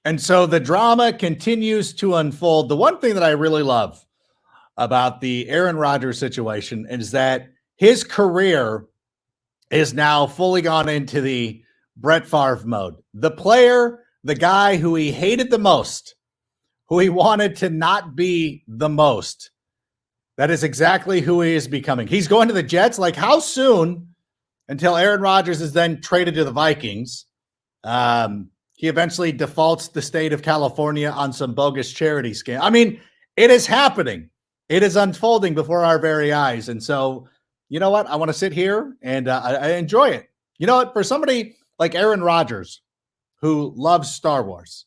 And so the drama continues to unfold. The one thing that I really love about the Aaron Rodgers situation is that his career is now fully gone into the Brett Favre mode. The player, the guy who he hated the most, who he wanted to not be the most. That is exactly who he is becoming. He's going to the Jets. Like, how soon until Aaron Rodgers is then traded to the Vikings? He eventually defaults the state of California on some bogus charity scam. I mean, it is happening. It is unfolding before our very eyes. And so, you know what? I want to sit here and I enjoy it. You know what? For somebody like Aaron Rodgers, who loves Star Wars,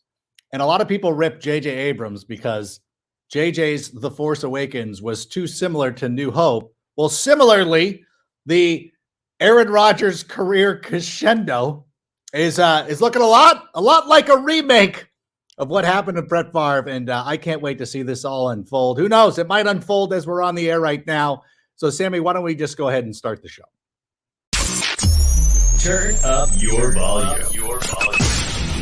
and a lot of people rip J.J. Abrams because J.J.'s The Force Awakens was too similar to New Hope. Well, similarly, the Aaron Rodgers career crescendo is looking a lot like a remake of what happened to Brett Favre, and I can't wait to see this all unfold. Who knows? It might unfold as we're on the air right now. So, Sammy, why don't we just go ahead and start the show? Turn up your volume.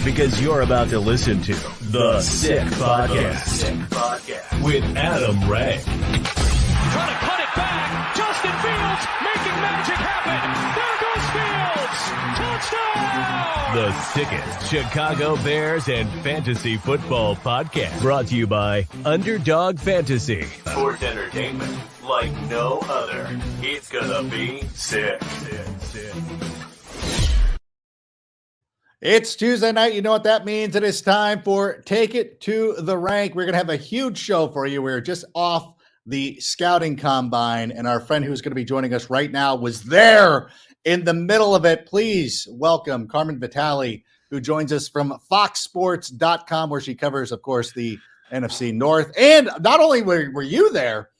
Because you're about to listen to The Sick Podcast with Adam Ray. Trying to cut it back. Justin Fields making magic happen. There goes Fields. Touchdown. The sickest Chicago Bears and fantasy football podcast. Brought to you by Underdog Fantasy. Sports entertainment like no other. It's gonna be sick. It's Tuesday night. You know what that means. It is time for Take It to the Rank. We're going to have a huge show for you. We're just off the scouting combine, and our friend who's going to be joining us right now was there in the middle of it. Please welcome Carmen Vitali, who joins us from foxsports.com, where she covers, of course, the NFC North. And not only were you there,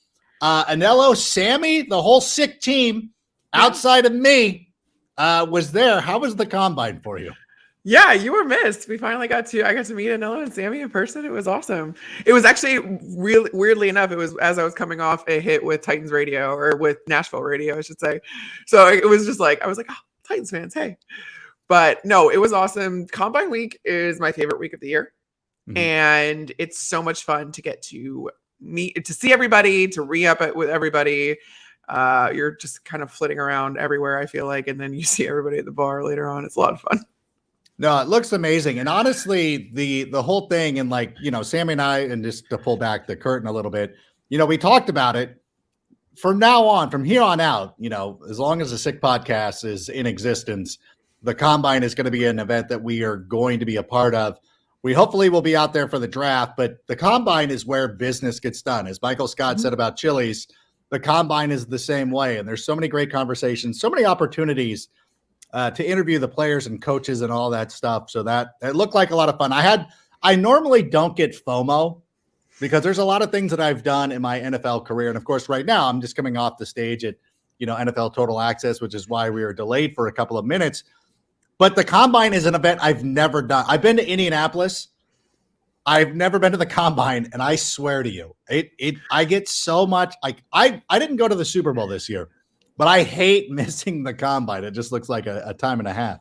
Anello, Sammy, the whole sick team outside of me was there. How was the combine for you? Yeah, you were missed. I got to meet Anello and Sammy in person. It was awesome. It was actually really, weirdly enough, it was as I was coming off a hit with Titans radio, or with Nashville radio, I should say. So it was just like, I was like, oh, Titans fans, hey. But no, it was awesome. Combine week is my favorite week of the year. Mm-hmm. And it's so much fun to get to see everybody, to re-up it with everybody. You're just kind of flitting around everywhere, I feel like. And then you see everybody at the bar later on. It's a lot of fun. No, it looks amazing. And honestly, the whole thing, and like, you know, Sammy and I, and just to pull back the curtain a little bit, you know, we talked about it from here on out, you know, as long as the Sick Podcast is in existence, the combine is going to be an event that we are going to be a part of. We hopefully will be out there for the draft, but the combine is where business gets done. As Michael Scott said about Chili's, the combine is the same way. And there's so many great conversations, so many opportunities to interview the players and coaches and all that stuff. So that it looked like a lot of fun. I normally don't get FOMO because there's a lot of things that I've done in my NFL career. And of course, right now I'm just coming off the stage at, you know, NFL Total Access, which is why we were delayed for a couple of minutes. But the combine is an event I've never done. I've been to Indianapolis. I've never been to the combine. And I swear to you, I get so much, like I didn't go to the Super Bowl this year, but I hate missing the combine. It just looks like a time and a half.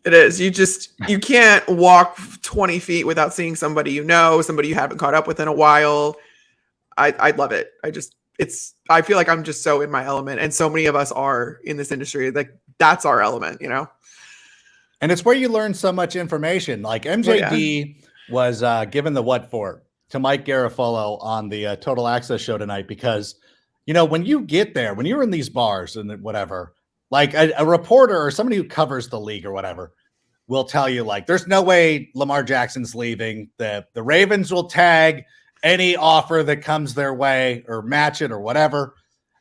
It is. You can't walk 20 feet without seeing somebody somebody you haven't caught up with in a while. I love it. I feel like I'm just so in my element, and so many of us are in this industry. Like, that's our element, you know? And it's where you learn so much information. Like MJD was given the what for to Mike Garafolo on the Total Access show tonight, because you know, when you get there, when you're in these bars and whatever, like a reporter or somebody who covers the league or whatever will tell you, like, there's no way Lamar Jackson's leaving. The Ravens will tag any offer that comes their way or match it or whatever.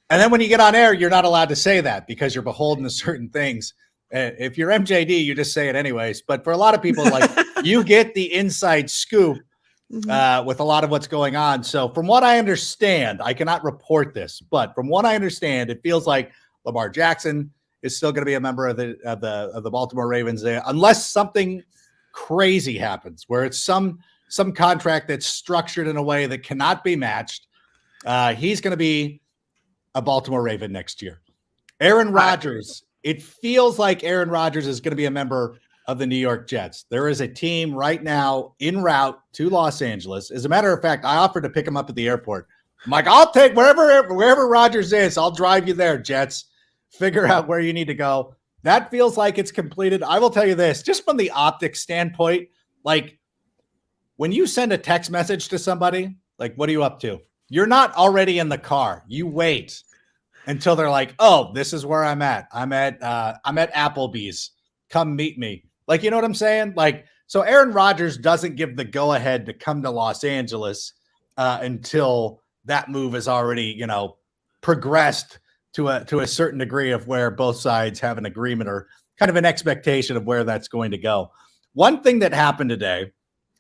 And then when you get on air, you're not allowed to say that because you're beholden to certain things. If you're MJD, you just say it anyways. But for a lot of people, like, you get the inside scoop with a lot of what's going on. So from what I understand, I cannot report this, but from what I understand, it feels like Lamar Jackson is still going to be a member of the Baltimore Ravens there, unless something crazy happens where it's some contract that's structured in a way that cannot be matched. He's going to be a Baltimore Raven next year. Aaron Rodgers, it feels like Aaron Rodgers is going to be a member of the New York Jets. There is a team right now en route to Los Angeles. As a matter of fact, I offered to pick him up at the airport. I'm like, I'll take wherever Rodgers is. I'll drive you there, Jets. Figure out where you need to go. That feels like it's completed. I will tell you this, just from the optics standpoint, like when you send a text message to somebody, like, what are you up to? You're not already in the car. You wait until they're like, oh, this is where I'm at. I'm at Applebee's. Come meet me. Like, you know what I'm saying? Like, so Aaron Rodgers doesn't give the go ahead to come to Los Angeles until that move is already, progressed to a certain degree of where both sides have an agreement or kind of an expectation of where that's going to go. One thing that happened today,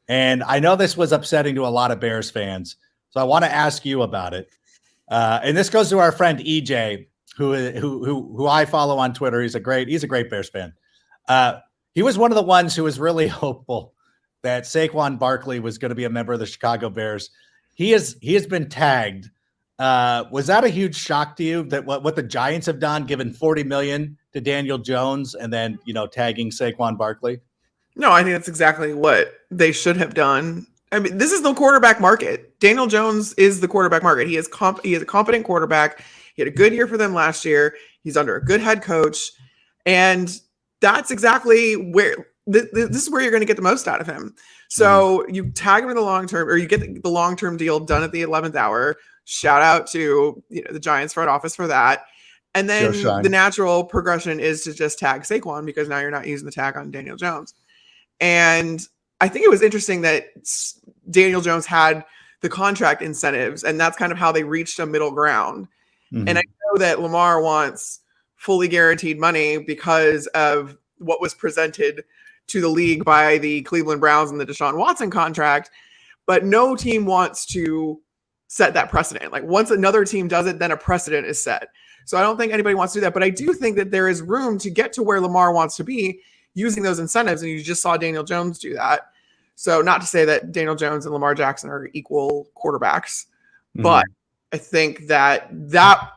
and I know this was upsetting to a lot of Bears fans, so I want to ask you about it. And this goes to our friend EJ, who I follow on Twitter. He's a great Bears fan. He was one of the ones who was really hopeful that Saquon Barkley was going to be a member of the Chicago Bears. He has been tagged. Was that a huge shock to you that what the Giants have done, given $40 million to Daniel Jones and then, tagging Saquon Barkley? No, I think that's exactly what they should have done. I mean, this is the quarterback market. Daniel Jones is the quarterback market. He is a competent quarterback. He had a good year for them last year. He's under a good head coach. And that's exactly where this is where you're going to get the most out of him. So you tag him in the long term, or you get the long-term deal done at the 11th hour. Shout out to the Giants front office for that. And then the natural progression is to just tag Saquon, because now you're not using the tag on Daniel Jones. And I think it was interesting that Daniel Jones had the contract incentives, and that's kind of how they reached a middle ground. Mm-hmm. And I know that Lamar wants fully guaranteed money because of what was presented to the league by the Cleveland Browns and the Deshaun Watson contract, but no team wants to set that precedent. Like, once another team does it, then a precedent is set. So I don't think anybody wants to do that, but I do think that there is room to get to where Lamar wants to be using those incentives, and you just saw Daniel Jones do that. So not to say that Daniel Jones and Lamar Jackson are equal quarterbacks, but I think that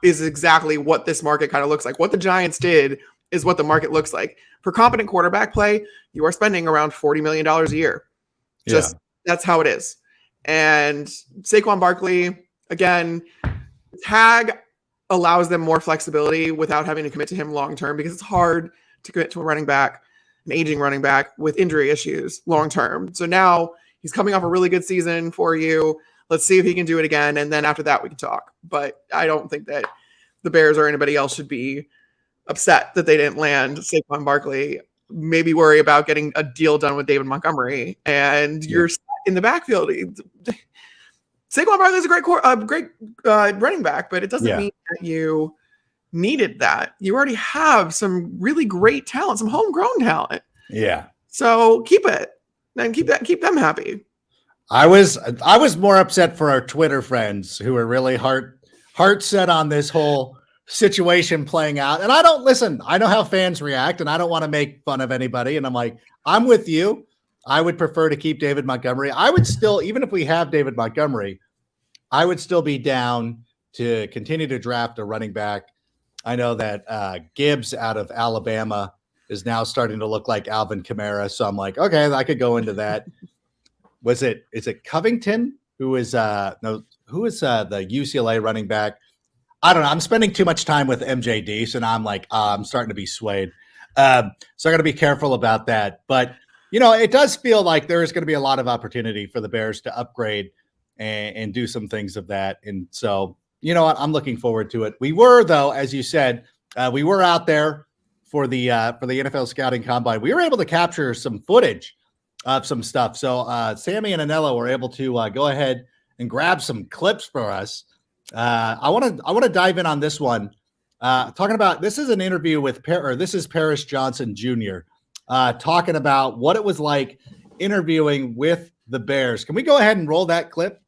is exactly what this market kind of looks like. What the Giants did is what the market looks like. For competent quarterback play, you are spending around $40 million a year. That's how it is. And Saquon Barkley, again, tag allows them more flexibility without having to commit to him long-term, because it's hard to commit to a running back, an aging running back with injury issues long-term. So now he's coming off a really good season for you. Let's see if he can do it again. And then after that, we can talk. But I don't think that the Bears or anybody else should be upset that they didn't land Saquon Barkley. Maybe worry about getting a deal done with David Montgomery, and you're in the backfield. Saquon Barkley is a great running back, but it doesn't mean that you needed that. You already have some really great talent, some homegrown talent. Yeah. So keep it and keep them happy. I was more upset for our Twitter friends who were really heart set on this whole situation playing out. And I know how fans react, and I don't want to make fun of anybody. And I'm like, I'm with you. I would prefer to keep David Montgomery. I would still, even if we have David Montgomery, I would still be down to continue to draft a running back. I know that Gibbs out of Alabama is now starting to look like Alvin Kamara. So I'm like, okay, I could go into that. Is it Covington who is the UCLA running back? I don't know. I'm spending too much time with MJD, so now I'm like, I'm starting to be swayed. So I got to be careful about that. But it does feel like there is going to be a lot of opportunity for the Bears to upgrade and do some things of that. And so, I'm looking forward to it. We were, though, as you said, we were out there for the NFL Scouting Combine. We were able to capture some footage of some stuff. So Sammy and Anello were able to go ahead and grab some clips for us. I want to dive in on this one. Talking about, this is an interview with this is Paris Johnson Jr. Talking about what it was like interviewing with the Bears. Can we go ahead and roll that clip?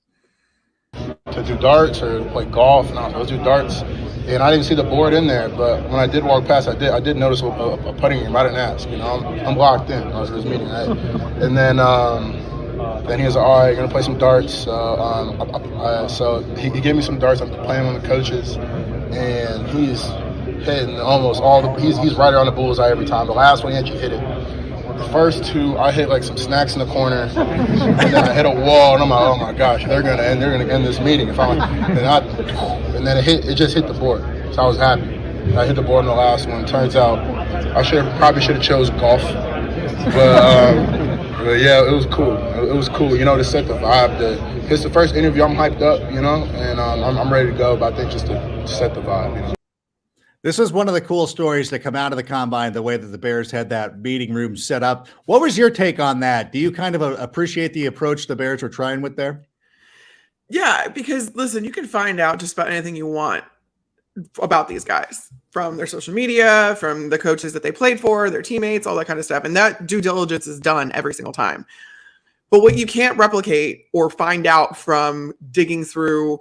To do darts or play golf, and I was do darts, and I didn't see the board in there. But when I did walk past, I did notice a putting game. I didn't ask. I'm locked in. I was at this meeting, right? And then he was like, all right, you're gonna play some darts. So he gave me some darts. I'm playing with the coaches, and he's hitting almost all the. He's right around the bullseye every time. The last one he actually hit it. the first two, I hit like some snacks in the corner, and then I hit a wall, and I'm like, oh my gosh, they're gonna end this meeting if and then it just hit the board, so I was happy. I hit the board in the last one. Turns out I probably should have chose golf, but yeah, it was cool. It was cool, you know, to set the vibe. It's the first interview. I'm hyped up, you know, and I'm ready to go. But I think just to set the vibe, you know. This is one of the cool stories that come out of the combine, the way that the Bears had that meeting room set up. What was your take on that? Do you kind of appreciate the approach the Bears were trying with there? Yeah, because listen, you can find out just about anything you want about these guys from their social media, from the coaches that they played for, their teammates, all that kind of stuff. And that due diligence is done every single time. But what you can't replicate or find out from digging through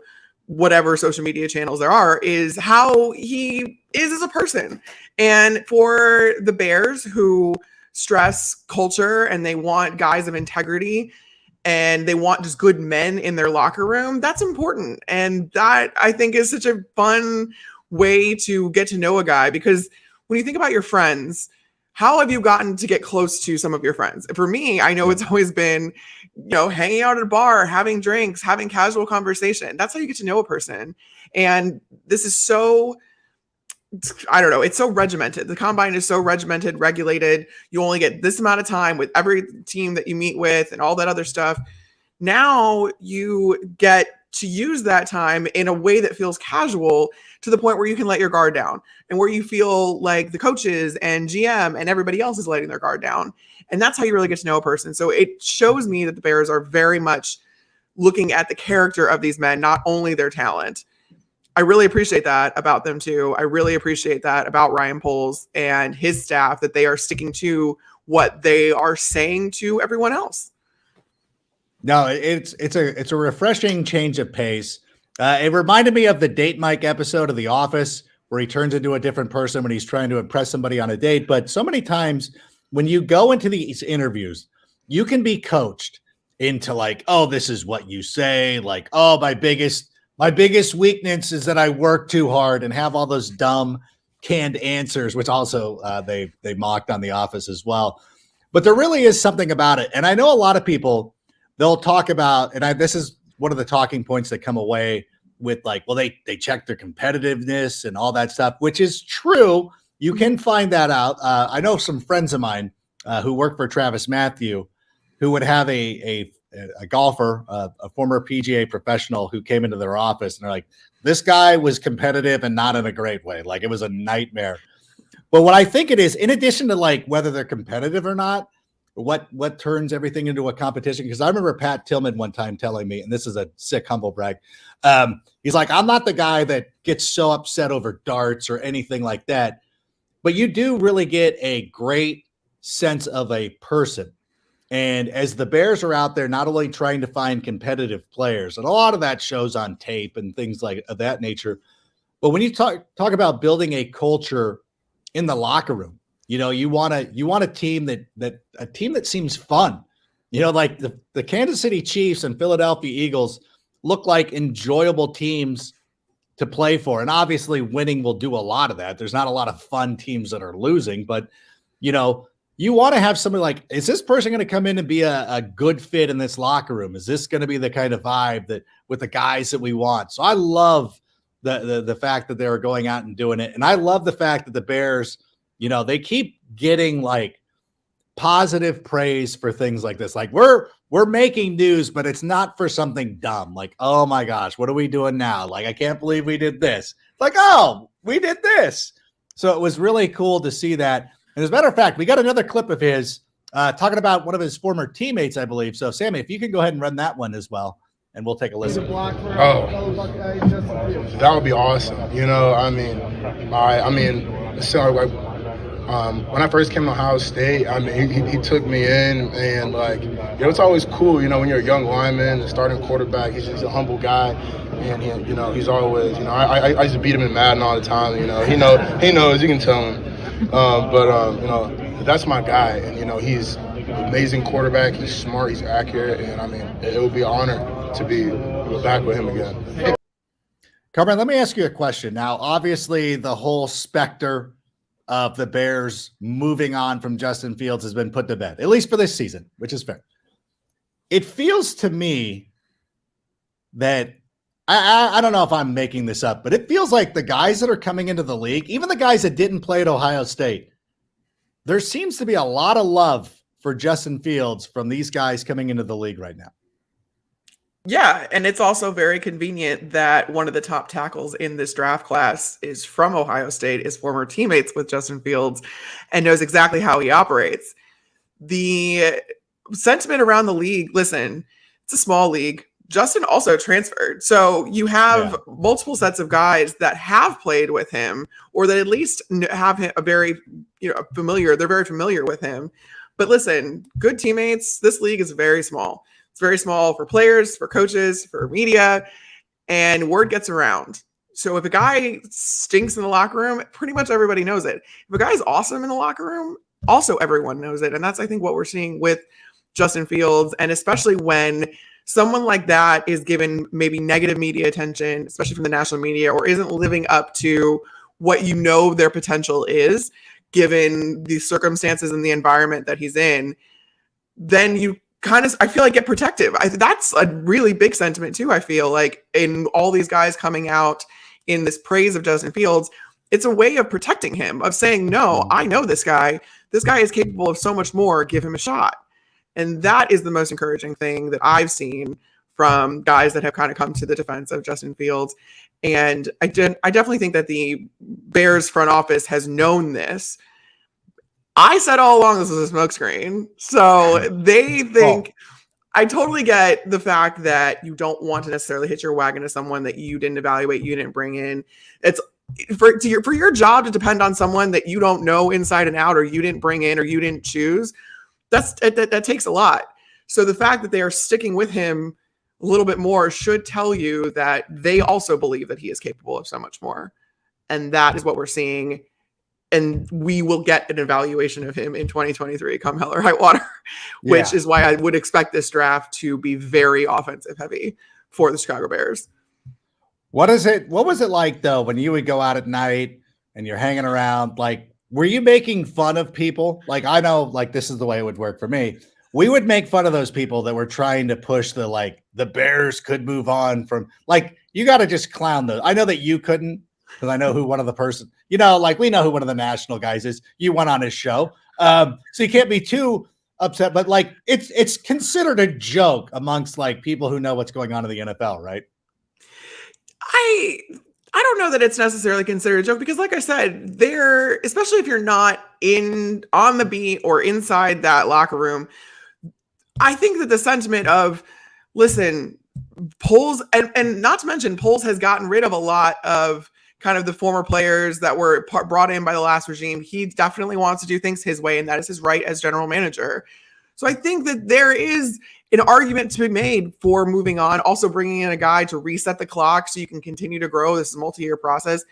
whatever social media channels there are is how he is as a person. And for the Bears who stress culture and they want guys of integrity and they want just good men in their locker room, that's important. And that, I think, is such a fun way to get to know a guy, because when you think about your friends, how have you gotten to get close to some of your friends? For me, I know it's always been, you know, hanging out at a bar, having drinks, having casual conversation. That's how you get to know a person. And this is so, I don't know, it's so regimented. The combine is so regimented, regulated. You only get this amount of time with every team that you meet with and all that other stuff. Now you get to use that time in a way that feels casual, to the point where you can let your guard down and where you feel like the coaches and GM and everybody else is letting their guard down. And that's how you really get to know a person. So it shows me that the Bears are very much looking at the character of these men, not only their talent. I really appreciate that about them too. I really appreciate that about Ryan Poles and his staff, that they are sticking to what they are saying to everyone else. No, it's a refreshing change of pace. It reminded me of the Date Mike episode of The Office, where he turns into a different person when he's trying to impress somebody on a date. But so many times when you go into these interviews, you can be coached into like, oh, this is what you say. Like, oh, my biggest weakness is that I work too hard, and have all those dumb canned answers, which also they mocked on The Office as well. But there really is something about it. And I know a lot of people, they'll talk about, and this is one of the talking points that come away with, like, well, they check their competitiveness and all that stuff, which is true. You can find that out. I know some friends of mine who work for Travis Matthew, who would have a golfer, a former PGA professional, who came into their office, and they're like, this guy was competitive and not in a great way. Like, it was a nightmare. But what I think it is, in addition to like whether they're competitive or not, what turns everything into a competition. Because I remember Pat Tillman one time telling me, and this is a sick humble brag, he's like, I'm not the guy that gets so upset over darts or anything like that, but you do really get a great sense of a person. And as the Bears are out there not only trying to find competitive players, and a lot of that shows on tape and things like of that nature, but when you talk about building a culture in the locker room, you know, you want a team that seems fun. You know, like the Kansas City Chiefs and Philadelphia Eagles look like enjoyable teams to play for. And obviously winning will do a lot of that. There's not a lot of fun teams that are losing, but you know, you want to have somebody like, is this person going to come in and be a good fit in this locker room? Is this going to be the kind of vibe that with the guys that we want? So I love the fact that they're going out and doing it. And I love the fact that the Bears, you know, they keep getting like positive praise for things like this. Like we're making news, but it's not for something dumb. Like, oh my gosh, what are we doing now? Like, I can't believe we did this. It's like, oh, we did this. So it was really cool to see that. And as a matter of fact, we got another clip of his talking about one of his former teammates, I believe. So Sammy, if you can go ahead and run that one as well, and we'll take a listen. Oh, that would be awesome. You know, so like, when I first came to Ohio State, I mean, he took me in, and like, you know, it's always cool, you know, when you're a young lineman, a starting quarterback, he's a humble guy, and you know, he's always, you know, I used to beat him in Madden all the time, you know, he knows, you can tell him, but you know, that's my guy, and you know, he's an amazing quarterback, he's smart, he's accurate, and I mean, it would be an honor to be back with him again. Carmen, let me ask you a question. Now, obviously, the whole specter of the Bears moving on from Justin Fields has been put to bed, at least for this season, which is fair. It feels to me that I don't know if I'm making this up, but it feels like the guys that are coming into the league, even the guys that didn't play at Ohio State, there seems to be a lot of love for Justin Fields from these guys coming into the league right now. Yeah, and it's also very convenient that one of the top tackles in this draft class is from Ohio State, is former teammates with Justin Fields, and knows exactly how he operates. The sentiment around the league, listen, it's a small league. Justin also transferred. So you have multiple sets of guys that have played with him, or that at least have him they're very familiar with him. But listen, good teammates, this league is very small. It's very small for players, for coaches, for media, and word gets around. So if a guy stinks in the locker room, pretty much everybody knows it. If a guy's awesome in the locker room, also everyone knows it. And that's, I think, what we're seeing with Justin Fields. And especially when someone like that is given maybe negative media attention, especially from the national media, or isn't living up to what you know their potential is, given the circumstances and the environment that he's in, then you kind of, I feel like, get protective. That's a really big sentiment too. I feel like in all these guys coming out in this praise of Justin Fields, it's a way of protecting him, of saying, no, I know this guy. This guy is capable of so much more. Give him a shot. And that is the most encouraging thing that I've seen from guys that have kind of come to the defense of Justin Fields. And I definitely think that the Bears front office has known this. I said all along this was a smokescreen. So they think, I totally get the fact that you don't want to necessarily hitch your wagon to someone that you didn't evaluate, you didn't bring in. It's for your job to depend on someone that you don't know inside and out, or you didn't bring in, or you didn't choose. That takes a lot. So the fact that they are sticking with him a little bit more should tell you that they also believe that he is capable of so much more. And that is what we're seeing. And we will get an evaluation of him in 2023, come hell or high water, which is why I would expect this draft to be very offensive heavy for the Chicago Bears. What was it like, though, when you would go out at night and you're hanging around? Like, were you making fun of people? Like, I know, like, this is the way it would work for me. We would make fun of those people that were trying to push the Bears could move on from, like, you got to just clown those. I know that you couldn't, because I know who one of the person, we know who one of the national guys is. You went on his show. So you can't be too upset, but like, it's considered a joke amongst like people who know what's going on in the NFL, right? I don't know that it's necessarily considered a joke, because like I said, especially if you're not on the beat or inside that locker room, I think that the sentiment of, listen, Poles, and not to mention Poles has gotten rid of a lot of kind of the former players that were brought in by the last regime. He definitely wants to do things his way, and that is his right as general manager. So I think that there is an argument to be made for moving on, also bringing in a guy to reset the clock so you can continue to grow. This is a multi-year process.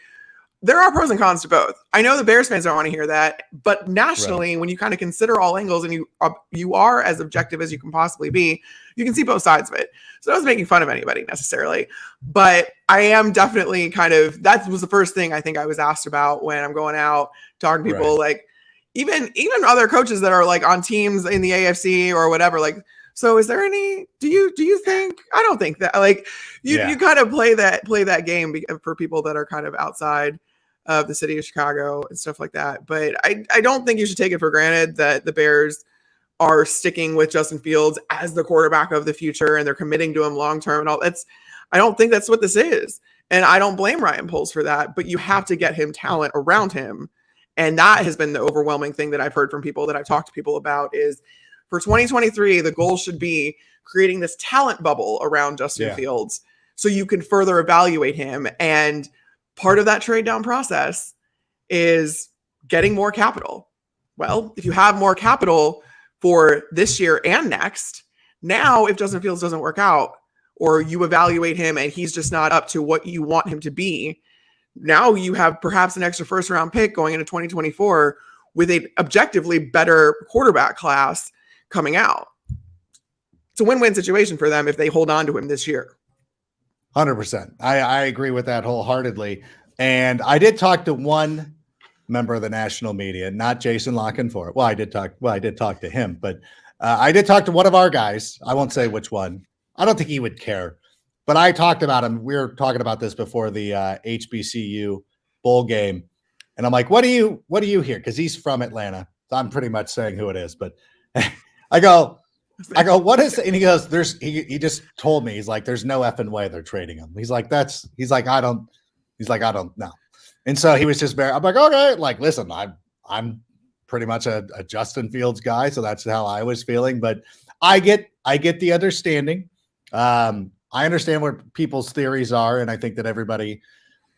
There are pros and cons to both. I know the Bears fans don't want to hear that, but nationally, when you kind of consider all angles and you are as objective as you can possibly be, you can see both sides of it. So I wasn't making fun of anybody necessarily, but I am definitely that was the first thing I think I was asked about when I'm going out talking to people, like even other coaches that are like on teams in the AFC or whatever, like, so is there any, do you think, I don't think that, like, you kind of play that game for people that are kind of outside of the city of Chicago and stuff like that. But I don't think you should take it for granted that the Bears are sticking with Justin Fields as the quarterback of the future and they're committing to him long-term and all. I don't think that's what this is. And I don't blame Ryan Poles for that, but you have to get him talent around him. And that has been the overwhelming thing that I've heard from people that I've talked to people about is, for 2023, the goal should be creating this talent bubble around Justin Fields so you can further evaluate him. And part of that trade down process is getting more capital. Well, if you have more capital for this year and next, now if Justin Fields doesn't work out or you evaluate him and he's just not up to what you want him to be, now you have perhaps an extra first round pick going into 2024 with an objectively better quarterback class coming out. It's a win-win situation for them if they hold on to him this year. 100%. I agree with that wholeheartedly. And I did talk to one member of the national media, not Jason Lockenfort. Well, I did talk to him, but I did talk to one of our guys. I won't say which one. I don't think he would care, but I talked about him. We were talking about this before the HBCU bowl game. And I'm like, what do you hear? Because he's from Atlanta. So I'm pretty much saying who it is. But I go, what is it? And he goes, he just told me, he's like, there's no effing way they're trading him. He's like, I don't know. And so he was just I'm like, okay, like, listen, I'm pretty much a Justin Fields guy. So that's how I was feeling. But I get the understanding. I understand what people's theories are. And I think that everybody,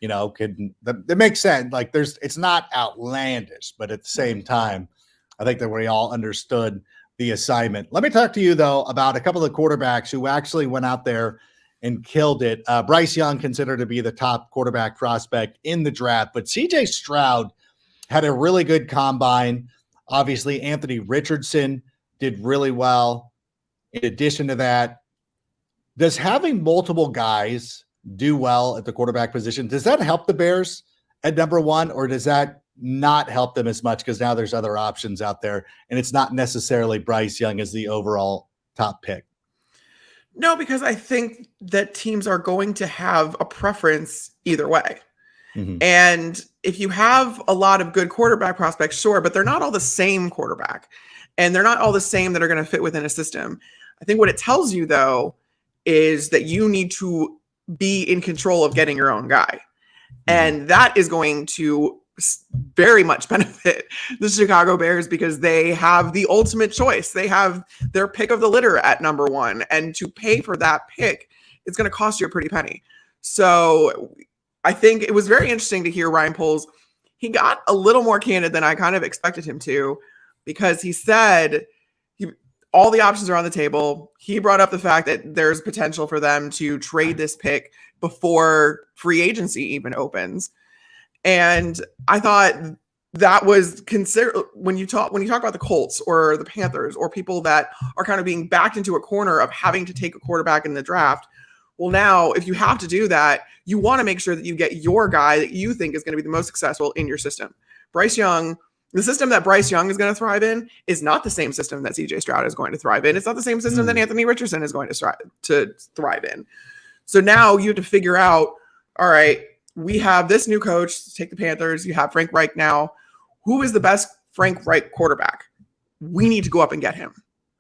that makes sense. Like it's not outlandish, but at the same time, I think that we all understood the assignment. Let me talk to you though about a couple of quarterbacks who actually went out there and killed it. Bryce Young considered to be the top quarterback prospect in the draft, but CJ Stroud had a really good combine. Obviously, Anthony Richardson did really well. In addition to that, does having multiple guys do well at the quarterback position, does that help the Bears at number one, or does that not help them as much because now there's other options out there and it's not necessarily Bryce Young as the overall top pick? No, because I think that teams are going to have a preference either way. Mm-hmm. And if you have a lot of good quarterback prospects, sure, but they're not all the same quarterback and they're not all the same that are going to fit within a system. I think what it tells you though is that you need to be in control of getting your own guy. And that is going to very much benefit the Chicago Bears because they have the ultimate choice. They have their pick of the litter at number one. And to pay for that pick, it's going to cost you a pretty penny. So I think it was very interesting to hear Ryan Poles. He got a little more candid than I kind of expected him to, because he said all the options are on the table. He brought up the fact that there's potential for them to trade this pick before free agency even opens. And I thought that was considered when you talk about the Colts or the Panthers or people that are kind of being backed into a corner of having to take a quarterback in the draft. Well, now if you have to do that, you want to make sure that you get your guy that you think is going to be the most successful in your system. Bryce Young, the system that Bryce Young is going to thrive in is not the same system that CJ Stroud is going to thrive in. It's not the same system that Anthony Richardson is going to thrive in. So now you have to figure out, all right, we have this new coach to take the Panthers. You have Frank Reich now. Who is the best Frank Reich quarterback? We need to go up and get him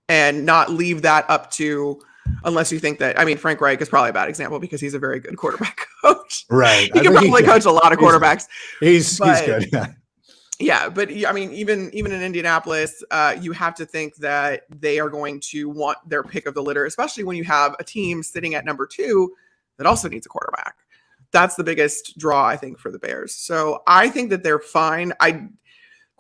and not leave that up to, unless you think that, Frank Reich is probably a bad example because he's a very good quarterback coach. Right. He can probably coach a lot of quarterbacks. He's good. Yeah. Yeah, but even in Indianapolis, you have to think that they are going to want their pick of the litter, especially when you have a team sitting at number 2 that also needs a quarterback. That's the biggest draw, I think, for the Bears. So I think that they're fine.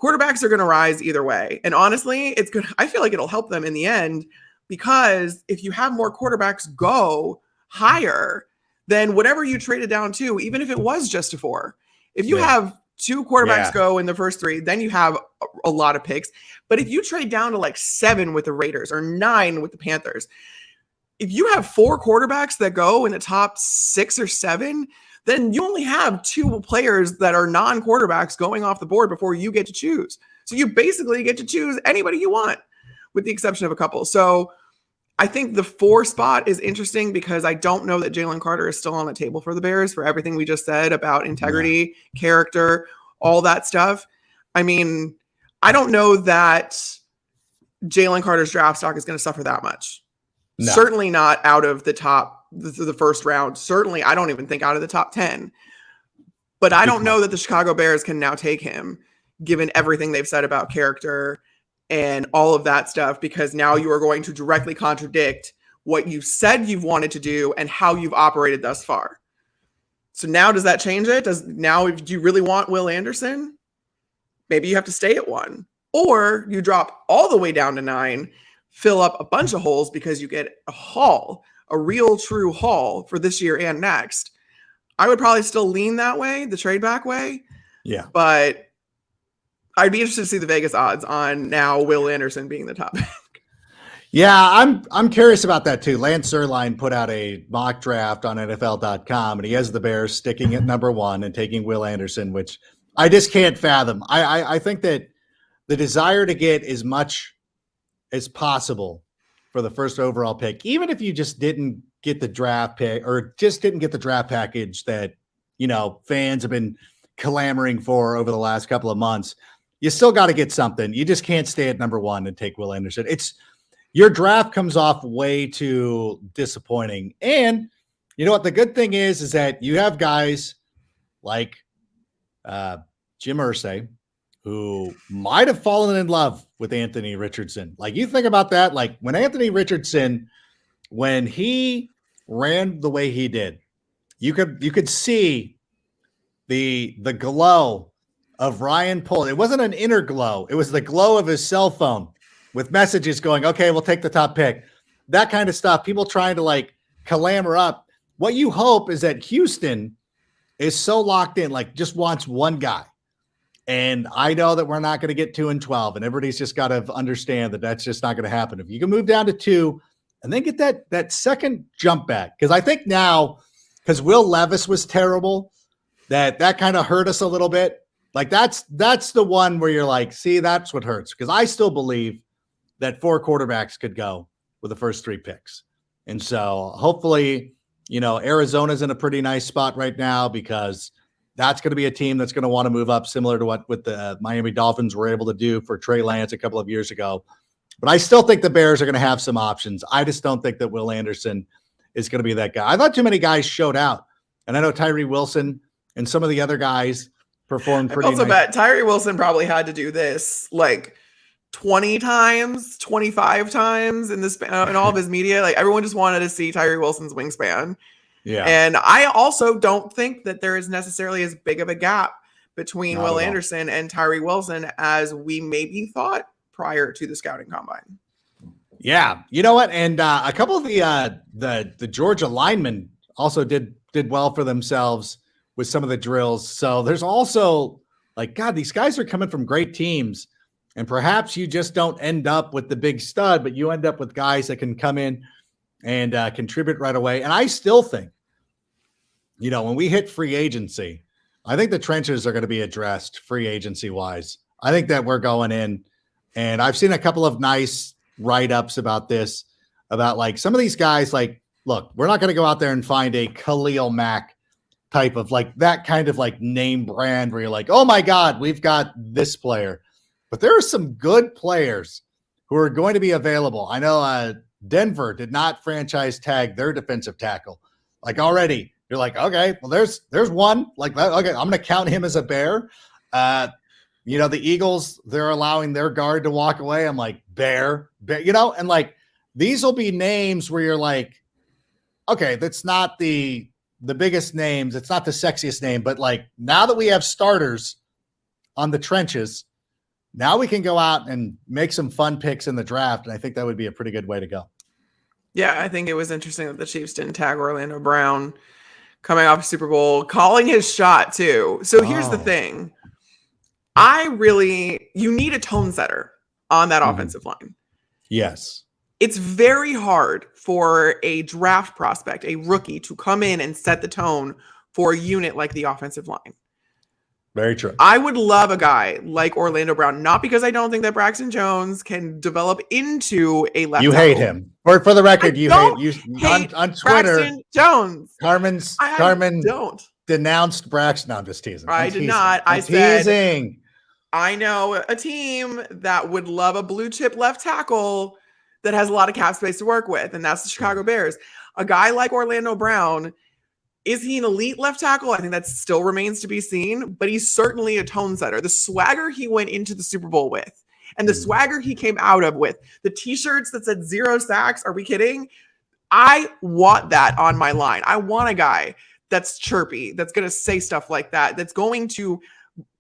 Quarterbacks are going to rise either way, and honestly, it's good. I feel like it'll help them in the end because if you have more quarterbacks go higher, then whatever you traded down to, even if it was just to 4, if you have 2 quarterbacks go in the first 3, then you have a lot of picks. But if you trade down to like 7 with the Raiders or 9 with the Panthers, if you have 4 quarterbacks that go in the top 6 or 7, then you only have 2 players that are non-quarterbacks going off the board before you get to choose. So you basically get to choose anybody you want with the exception of a couple. So I think the 4 spot is interesting because I don't know that Jalen Carter is still on the table for the Bears for everything we just said about integrity, character, all that stuff. I don't know that Jalen Carter's draft stock is going to suffer that much. No. Certainly not out of the first round. Certainly, I don't even think out of the top 10. But I don't know that the Chicago Bears can now take him, given everything they've said about character and all of that stuff, because now you are going to directly contradict what you said you've wanted to do and how you've operated thus far. So now does that change it? Do you really want Will Anderson? Maybe you have to stay at 1. Or you drop all the way down to 9, fill up a bunch of holes because you get a real true haul for this year and next. I would probably still lean that way, the trade back way. Yeah. But I'd be interested to see the Vegas odds on now Will Anderson being the top pick. Yeah, I'm curious about that too. Lance Zierlein put out a mock draft on NFL.com, and he has the Bears sticking at number 1 and taking Will Anderson, which I just can't fathom. I think that the desire to get as much as possible for the first overall pick, even if you just didn't get the draft pick or just didn't get the draft package that, fans have been clamoring for over the last couple of months, you still got to get something. You just can't stay at number one and take Will Anderson. Your draft comes off way too disappointing. And you know what? The good thing is that you have guys like Jim Irsay, who might have fallen in love with Anthony Richardson. Like, you think about that, like when Anthony Richardson, when he ran the way he did, you could see the glow of Ryan Poles. It wasn't an inner glow. It was the glow of his cell phone with messages going, okay, we'll take the top pick. That kind of stuff. People trying to like clamor up. What you hope is that Houston is so locked in, like just wants one guy. And I know that we're not going to get 2 and 12, and everybody's just got to understand that that's just not going to happen. If you can move down to 2 and then get that second jump back, because I think now, because Will Levis was terrible, that kind of hurt us a little bit. Like that's the one where you're like, see, that's what hurts. Because I still believe that 4 quarterbacks could go with the first 3 picks. And so hopefully, Arizona's in a pretty nice spot right now, because that's going to be a team that's going to want to move up, similar to what the Miami Dolphins were able to do for Trey Lance a couple of years ago. But I still think the Bears are going to have some options. I just don't think that Will Anderson is going to be that guy. I thought too many guys showed out. And I know Tyree Wilson and some of the other guys performed pretty also nice. bet Tyree Wilson probably had to do this like 20 times, 25 times in all of his media. Like, everyone just wanted to see Tyree Wilson's wingspan. Yeah. And I also don't think that there is necessarily as big of a gap between Not Will at all. Anderson and Tyree Wilson as we maybe thought prior to the scouting combine. Yeah. You know what? And a couple of the Georgia linemen also did well for themselves with some of the drills. So there's also like, God, these guys are coming from great teams, and perhaps you just don't end up with the big stud, but you end up with guys that can come in and contribute right away. And I still think, when we hit free agency, I think the trenches are going to be addressed free agency wise. I think that we're going in, and I've seen a couple of nice write-ups about this, about like some of these guys, like, look, we're not going to go out there and find a Khalil Mack type of like that kind of like name brand where you're like, oh my God, we've got this player. But there are some good players who are going to be available. I know Denver did not franchise tag their defensive tackle. Like, already, you're like, okay, well, there's one. Like, okay, I'm going to count him as a Bear. The Eagles, they're allowing their guard to walk away. I'm like, Bear, and like, these will be names where you're like, okay, that's not the biggest names. It's not the sexiest name, but like, now that we have starters on the trenches, now we can go out and make some fun picks in the draft. And I think that would be a pretty good way to go. Yeah, I think it was interesting that the Chiefs didn't tag Orlando Brown coming off a Super Bowl, calling his shot too. So here's the thing. You need a tone setter on that offensive line. Yes. It's very hard for a draft prospect, a rookie, to come in and set the tone for a unit like the offensive line. Very true. I would love a guy like Orlando Brown, not because I don't think that Braxton Jones can develop into a left You tackle. hate him. For the record, you hate on Twitter. Braxton Jones. Carmen don't denounced Braxton. No, I'm just teasing. I did not. I said I know a team that would love a blue chip left tackle that has a lot of cap space to work with, and that's the Chicago Bears. A guy like Orlando Brown, is he an elite left tackle? I think that still remains to be seen, but he's certainly a tone setter. The swagger he went into the Super Bowl with, and the swagger he came out of with, the t-shirts that said 0 sacks, are we kidding? I want that on my line. I want a guy that's chirpy, that's going to say stuff like that, that's going to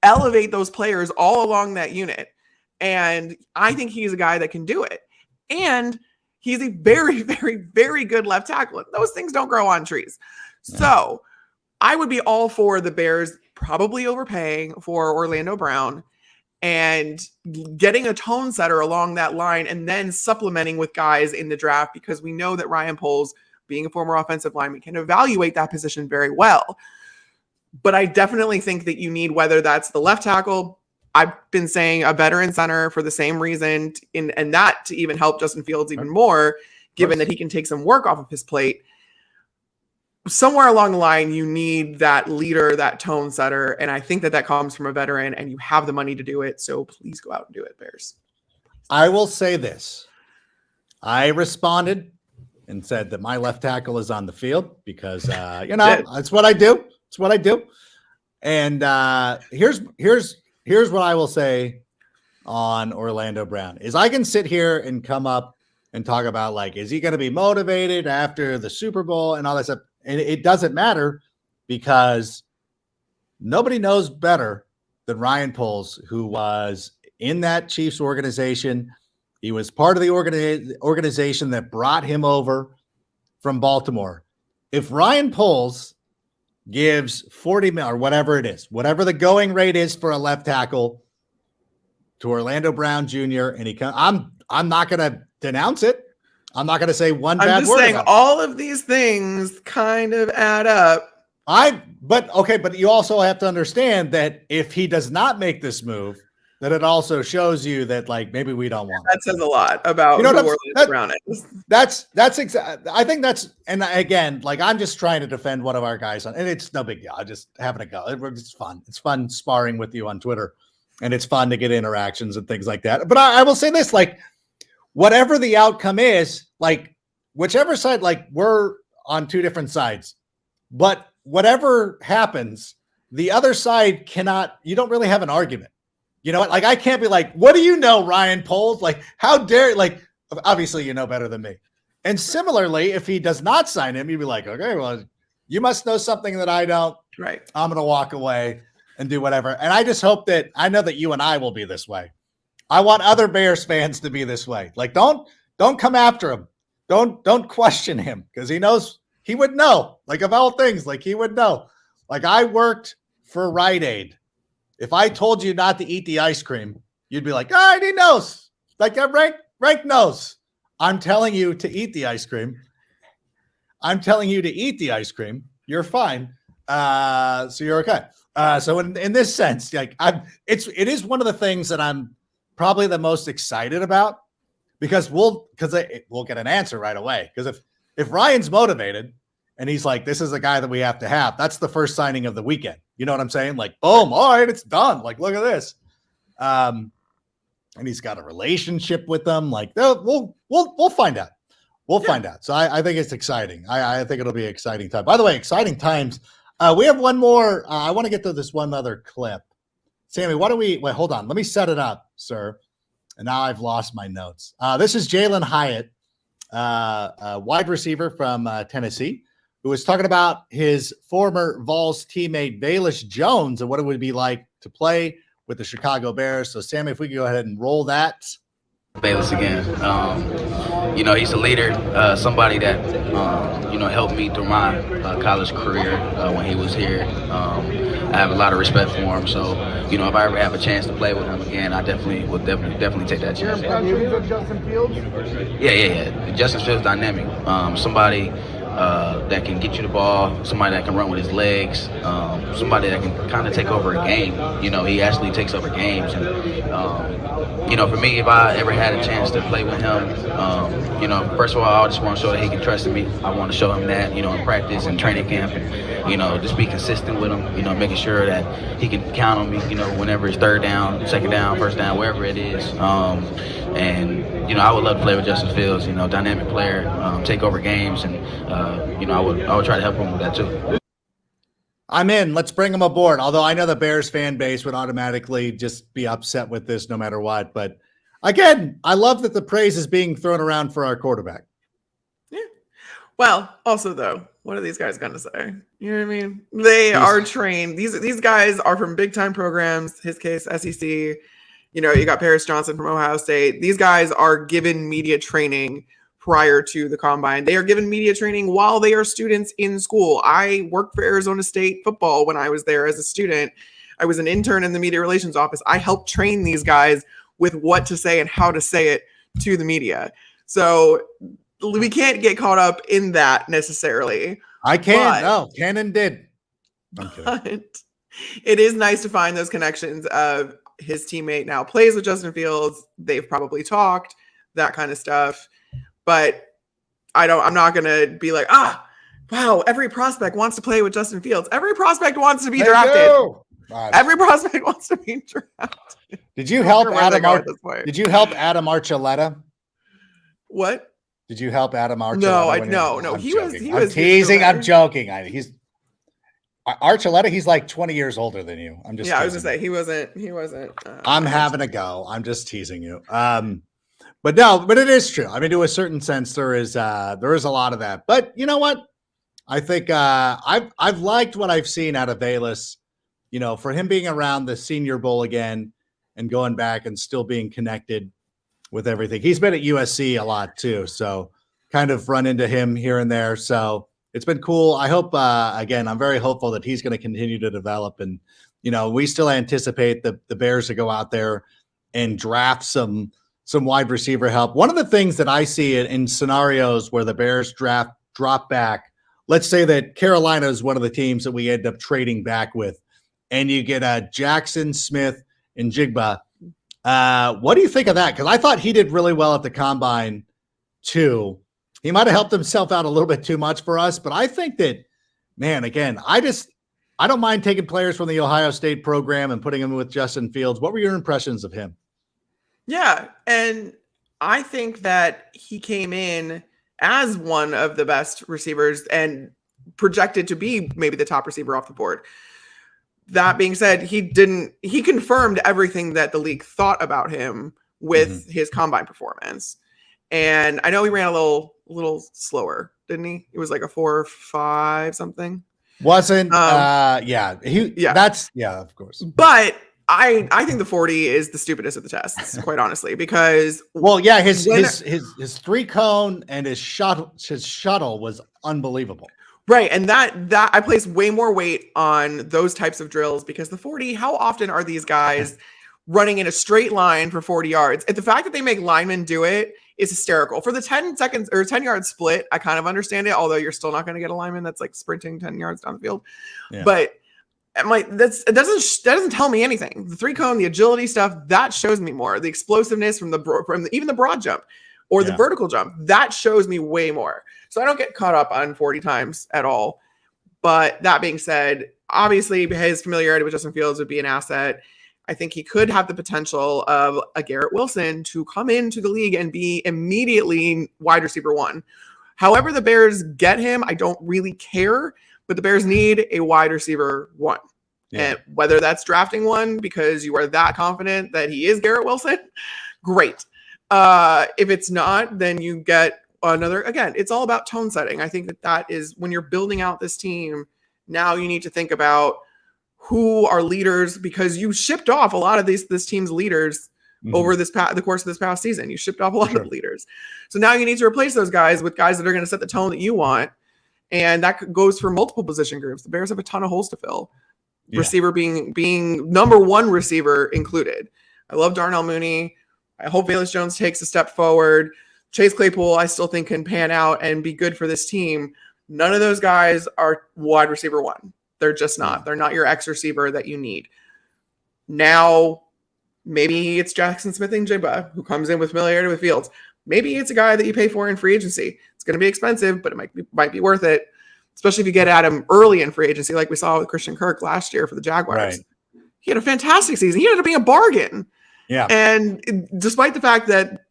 elevate those players all along that unit. And I think he's a guy that can do it. And he's a very, very, very good left tackle. Those things don't grow on trees. So I would be all for the Bears probably overpaying for Orlando Brown and getting a tone setter along that line, and then supplementing with guys in the draft, because we know that Ryan Poles, being a former offensive lineman, can evaluate that position very well. But I definitely think that you need, whether that's the left tackle, I've been saying a veteran center for the same reason, and that to even help Justin Fields even more, given that he can take some work off of his plate. Somewhere along the line, you need that leader, that tone setter, and I think that comes from a veteran, and you have the money to do it, so please go out and do it, Bears. I will say this. I responded and said that my left tackle is on the field because, that's what I do. It's what I do. And here's what I will say on Orlando Brown is I can sit here and come up and talk about, like, is he going to be motivated after the Super Bowl and all that stuff? And it doesn't matter because nobody knows better than Ryan Poles, who was in that Chiefs organization. He was part of the organization that brought him over from Baltimore. If Ryan Poles gives $40 million or whatever it is, whatever the going rate is for a left tackle to Orlando Brown Jr., and I'm not going to denounce it. I'm not going to say one bad word. I'm just saying all of these things kind of add up. But you also have to understand that if he does not make this move, that it also shows you that, like, maybe we don't want. That says a lot about who Orlando Brown is. That's exactly. I think that's, and again, like, I'm just trying to defend one of our guys and it's no big deal. I'm just having a go. It's fun. It's fun sparring with you on Twitter, and it's fun to get interactions and things like that. But I will say this, like, whatever the outcome is, like, whichever side, like, we're on two different sides, but whatever happens, the other side you don't really have an argument. You know what? Like, I can't be like, what do you know, Ryan Poles? Like, how dare, like, obviously you know better than me. And similarly, if he does not sign him, you'd be like, okay, well, you must know something that I don't. Right. I'm going to walk away and do whatever. And I just hope that, I know that you and I will be this way. I want other Bears fans to be this way. Like, don't come after him. Don't question him, because he knows, he would know, like, of all things, like, he would know. Like, I worked for Rite Aid. If I told you not to eat the ice cream, you'd be like, he knows. Like, Rank knows. I'm telling you to eat the ice cream. You're fine. So you're okay. So in this sense, like, it is one of the things that I'm probably the most excited about, because we'll get an answer right away. Because if Ryan's motivated and he's like, this is the guy that we have to have, that's the first signing of the weekend. You know what I'm saying? Like, boom, all right, it's done. Like, look at this. And he's got a relationship with them. Like, we'll find out. We'll find out. So I think it's exciting. I think it'll be an exciting time. By the way, exciting times. We have one more. I want to get to this one other clip. Sammy, wait, hold on. Let me set it up, sir. And now I've lost my notes. This is Jalen Hyatt, a wide receiver from Tennessee, who was talking about his former Vols teammate Bayless Jones and what it would be like to play with the Chicago Bears. So, Sammy, if we could go ahead and roll that. Bayless again. He's a leader, somebody that, helped me through my college career when he was here. I have a lot of respect for him. So, if I ever have a chance to play with him again, I definitely would definitely take that chance. Justin Fields? Yeah. Justin Fields dynamic. Somebody that can get you the ball, somebody that can run with his legs, somebody that can kind of take over a game. He actually takes over games. And, for me, if I ever had a chance to play with him, first of all, I just want to show that he can trust me. I want to show him that, in practice and training camp, and, just be consistent with him, making sure that he can count on me, whenever it's third down, second down, first down, wherever it is. And, I would love to play with Justin Fields, dynamic player, take over games, and, I would try to help him with that too. I'm in. Let's bring him aboard. Although I know the Bears fan base would automatically just be upset with this no matter what. But again, I love that the praise is being thrown around for our quarterback. Yeah. Well, also though, what are these guys going to say? You know what I mean? They are trained. These guys are from big time programs. His case, SEC. You got Paris Johnson from Ohio State. These guys are given media training prior to the combine. They are given media training while they are students in school. I worked for Arizona State football when I was there as a student. I was an intern in the media relations office. I helped train these guys with what to say and how to say it to the media. So we can't get caught up in that necessarily. I can't. No, Cannon did. I'm kidding. But it is nice to find those connections of his teammate now plays with Justin Fields. They've probably talked, that kind of stuff. But I'm not going to be like, wow, every prospect wants to play with Justin Fields. Every prospect wants to be drafted. Every prospect wants to be drafted. Did you help Did you help Adam Archuleta? What? Did you help Adam Archuleta? No. He was teasing. I'm joking. Archuleta. He's like 20 years older than you. I'm just. Yeah, I was gonna say he wasn't. I'm having a go. I'm just teasing you. But it is true. I mean, to a certain sense, there is a lot of that. But you know what? I think I've liked what I've seen out of Bayless. You know, for him being around the Senior Bowl again and going back and still being connected with everything. He's been at USC a lot too, so kind of run into him here and there. So it's been cool. I hope, again, I'm very hopeful that he's going to continue to develop. And, you know, we still anticipate the Bears to go out there and draft some wide receiver help. One of the things that I see in scenarios where the Bears drop back, let's say that Carolina is one of the teams that we end up trading back with, and you get Jackson, Smith, and Jigba. What do you think of that? Because I thought he did really well at the Combine too. He might have helped himself out a little bit too much for us, but I think that, man, again, I don't mind taking players from the Ohio State program and putting them with Justin Fields. What were your impressions of him? Yeah, and I think that he came in as one of the best receivers and projected to be maybe the top receiver off the board. That being said, he confirmed everything that the league thought about him with his Combine performance. And I know he ran a little slower, didn't he? It was like a 4.5 something. Wasn't of course. But I think the 40 is the stupidest of the tests, quite honestly, because his 3-cone and his shuttle was unbelievable. Right. And that I place way more weight on those types of drills because the 40, how often are these guys running in a straight line for 40 yards? And the fact that they make linemen do it is hysterical. For the 10 seconds or 10-yard split, I kind of understand it, although you're still not going to get a lineman that's like sprinting 10 yards down the field. Yeah. But I'm like, that doesn't tell me anything. The 3-cone, the agility stuff, that shows me more. The explosiveness from even the broad jump or the vertical jump, that shows me way more. So I don't get caught up on 40 times at all. But that being said, obviously his familiarity with Justin Fields would be an asset. I think he could have the potential of a Garrett Wilson to come into the league and be immediately wide receiver 1. However the Bears get him, I don't really care, but the Bears need a wide receiver 1. Yeah. And whether that's drafting one because you are that confident that he is Garrett Wilson, great. If it's not, then you get another. Again, it's all about tone setting. I think that is when you're building out this team. Now you need to think about who are leaders because you shipped off a lot of this team's leaders over the course of this past season. You shipped off a lot of leaders. So now you need to replace those guys with guys that are going to set the tone that you want. And that goes for multiple position groups. The Bears have a ton of holes to fill. Yeah. Receiver being number 1 receiver included. I love Darnell Mooney. I hope Velus Jones takes a step forward. Chase Claypool, I still think can pan out and be good for this team. None of those guys are wide receiver 1. They're just not. They're not your X receiver that you need. Now, maybe it's Jackson Smith and Jigba who comes in with familiarity with Fields. Maybe it's a guy that you pay for in free agency. It's going to be expensive, but it might be worth it, especially if you get at him early in free agency like we saw with Christian Kirk last year for the Jaguars. Right. He had a fantastic season. He ended up being a bargain. Yeah. And despite the fact that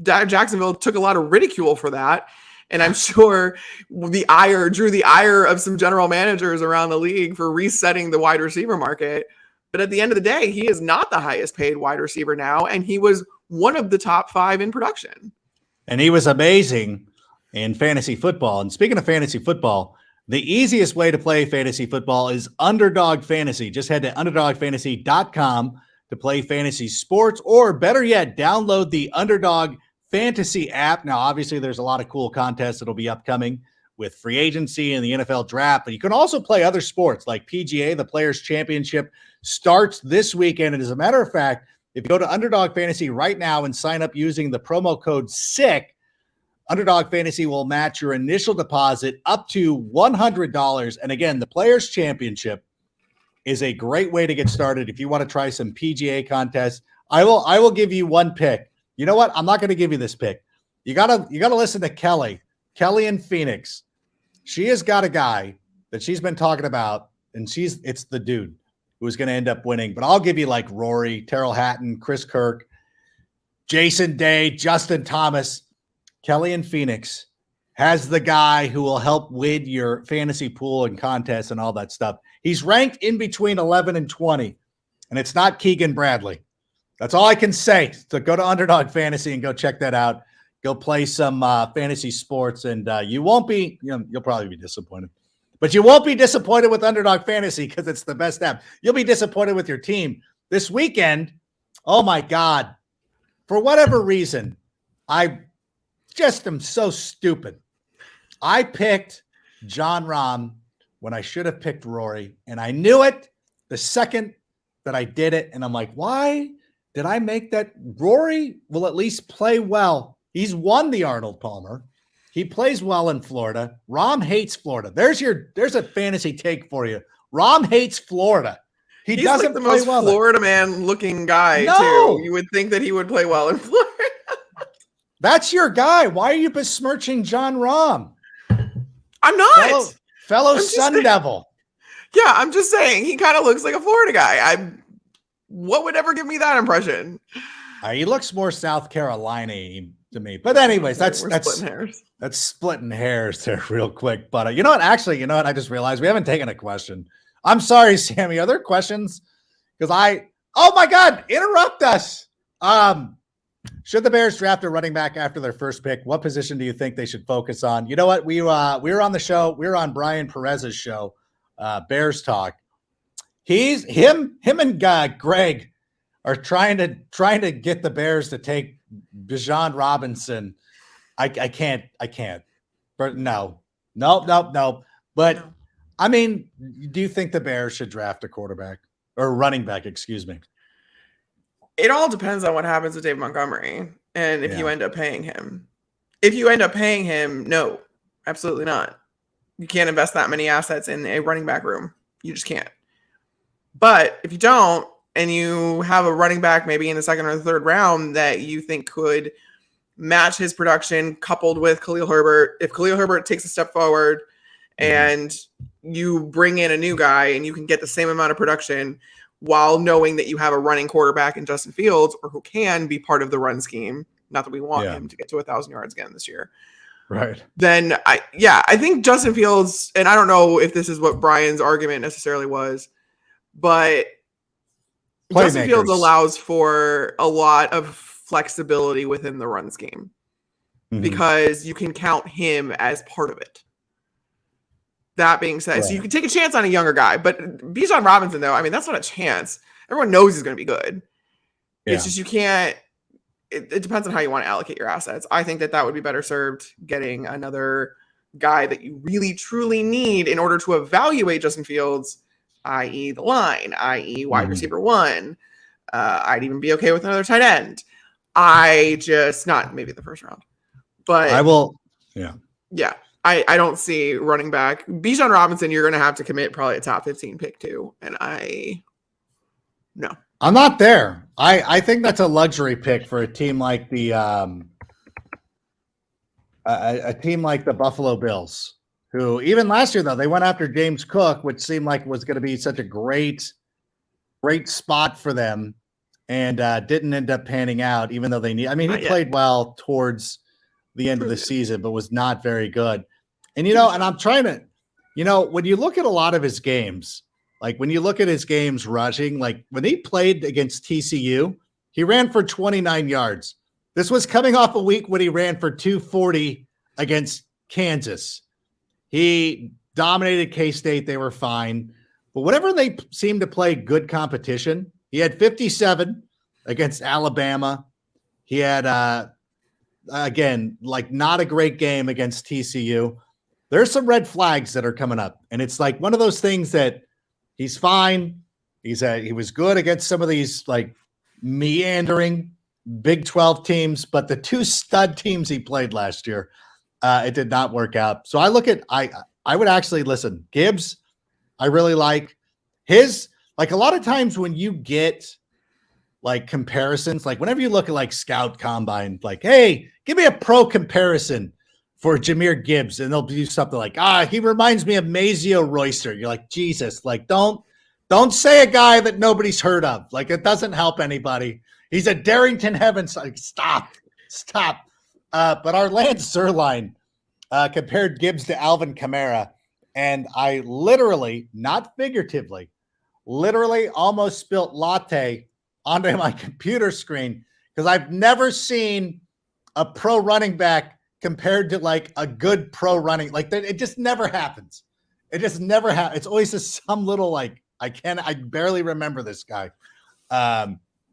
Jacksonville took a lot of ridicule for that, and I'm sure drew the ire of some general managers around the league for resetting the wide receiver market. But at the end of the day, he is not the highest paid wide receiver now, and he was one of the top 5 in production. And he was amazing in fantasy football. And speaking of fantasy football, the easiest way to play fantasy football is Underdog Fantasy. Just head to underdogfantasy.com to play fantasy sports, or better yet, download the Underdog Fantasy app. Now, obviously, there's a lot of cool contests that'll be upcoming with free agency and the NFL draft, but you can also play other sports like PGA. The Players Championship starts this weekend. And as a matter of fact, if you go to Underdog Fantasy right now and sign up using the promo code SICK, Underdog Fantasy will match your initial deposit up to $100. And again, the Players Championship is a great way to get started if you want to try some PGA contests. I will give you one pick. You know what? I'm not going to give you this pick. You gotta listen to Kelly in Phoenix. She has got a guy that she's been talking about, and it's the dude who's going to end up winning. But I'll give you like Rory, Terrell Hatton, Chris Kirk, Jason Day, Justin Thomas. Kelly in Phoenix has the guy who will help win your fantasy pool and contests and all that stuff. He's ranked in between 11 and 20, and it's not Keegan Bradley. That's all I can say. So go to Underdog Fantasy and go check that out. Go play some fantasy sports, and you won't be, you'll probably be disappointed. But you won't be disappointed with Underdog Fantasy because it's the best app. You'll be disappointed with your team. This weekend, oh my God, for whatever reason, I just am so stupid. I picked John Rahm when I should have picked Rory, and I knew it the second that I did it, and I'm like, why did I make that? Rory will at least play well. He's won the Arnold Palmer. He plays well in Florida. Rahm hates Florida. There's a fantasy take for you. Rahm hates Florida. He's doesn't like the play most well Florida man looking guy No. too. You would think that he would play well in Florida. That's your guy. Why are you besmirching John Rahm? I'm not. Fellow I'm just Sun saying. Devil. Yeah, I'm just saying he kind of looks like a Florida guy. What would ever give me that impression? He looks more South Carolina-y to me. But anyways, that's splitting hairs. That's splitting hairs there real quick. But you know what? Actually, you know what? I just realized we haven't taken a question. I'm sorry, Sammy. Are there questions? Because oh my God, interrupt us. Should the Bears draft a running back after their first pick? What position do you think they should focus on? You know what? We were on the show. We were on Brian Perez's show, Bears Talk. Him and Greg are trying to get the Bears to take Bijan Robinson. I can't. But no. But No. I mean, do you think the Bears should draft a quarterback or running back? Excuse me. It all depends on what happens with Dave Montgomery and if you Yeah. end up paying him. If you end up paying him, no, absolutely not. You can't invest that many assets in a running back room. You just can't. But if you don't, and you have a running back maybe in the second or the third round that you think could match his production coupled with Khalil Herbert, if Khalil Herbert takes a step forward and you bring in a new guy and you can get the same amount of production while knowing that you have a running quarterback in Justin Fields or who can be part of the run scheme, not that we want him to get to 1,000 yards again this year. Right. Then I think Justin Fields, and I don't know if this is what Brian's argument necessarily was, but Justin Fields allows for a lot of flexibility within the run scheme because you can count him as part of it. That being said, so you can take a chance on a younger guy, but Bijan Robinson, though, I mean, that's not a chance. Everyone knows he's going to be good. Yeah. It's just you can't. It depends on how you want to allocate your assets. I think that would be better served getting another guy that you really truly need in order to evaluate Justin Fields, i.e. the line, i.e. wide receiver one. I'd even be okay with another tight end. Not maybe the first round, but I will. Yeah. I don't see running back. Bijan Robinson, you're going to have to commit probably a top 15 pick too. And no. I'm not there. I think that's a luxury pick for a team like the Buffalo Bills, who even last year though they went after James Cook, which seemed like was going to be such a great spot for them, and didn't end up panning out. Even though he played well towards the end of the season, but was not very good. And and I'm trying to, when you look at a lot of his games. Like when you look at his games rushing, like when he played against TCU, he ran for 29 yards. This was coming off a week when he ran for 240 against Kansas. He dominated K-State. They were fine. But whenever they seemed to play good competition, he had 57 against Alabama. He had, again, like not a great game against TCU. There's some red flags that are coming up. And it's like one of those things that he's fine. He was good against some of these like meandering Big 12 teams, but the 2 stud teams he played last year, it did not work out. So I look at I would actually listen. Gibbs, I really like his, like a lot of times when you get like comparisons, like whenever you look at like Scout Combine, like, hey, give me a pro comparison for Jahmyr Gibbs, and they'll do something like, he reminds me of Mazio Royster. You're like, Jesus, like don't say a guy that nobody's heard of. Like it doesn't help anybody. He's a Darrington Heavens. Like, stop. But our Lance Zierlein compared Gibbs to Alvin Kamara, and I literally, not figuratively, literally almost spilt latte onto my computer screen because I've never seen a pro running back compared to like a good pro running. Like it just never happens. It just never happens. It's always just some little like, I barely remember this guy.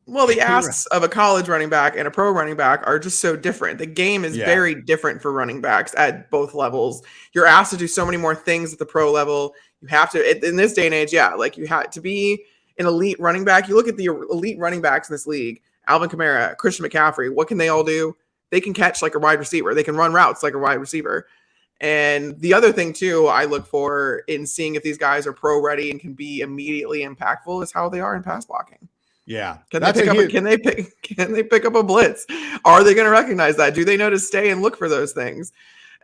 Well, the asks of a college running back and a pro running back are just so different. The game is very different for running backs at both levels. You're asked to do so many more things at the pro level. You have to, in this day and age, like you had to be an elite running back. You look at the elite running backs in this league, Alvin Kamara, Christian McCaffrey, what can they all do? They can catch like a wide receiver. They can run routes like a wide receiver. And the other thing too, I look for in seeing if these guys are pro ready and can be immediately impactful is how they are in pass blocking. Yeah. Can they pick up a blitz? Are they going to recognize that? Do they know to stay and look for those things?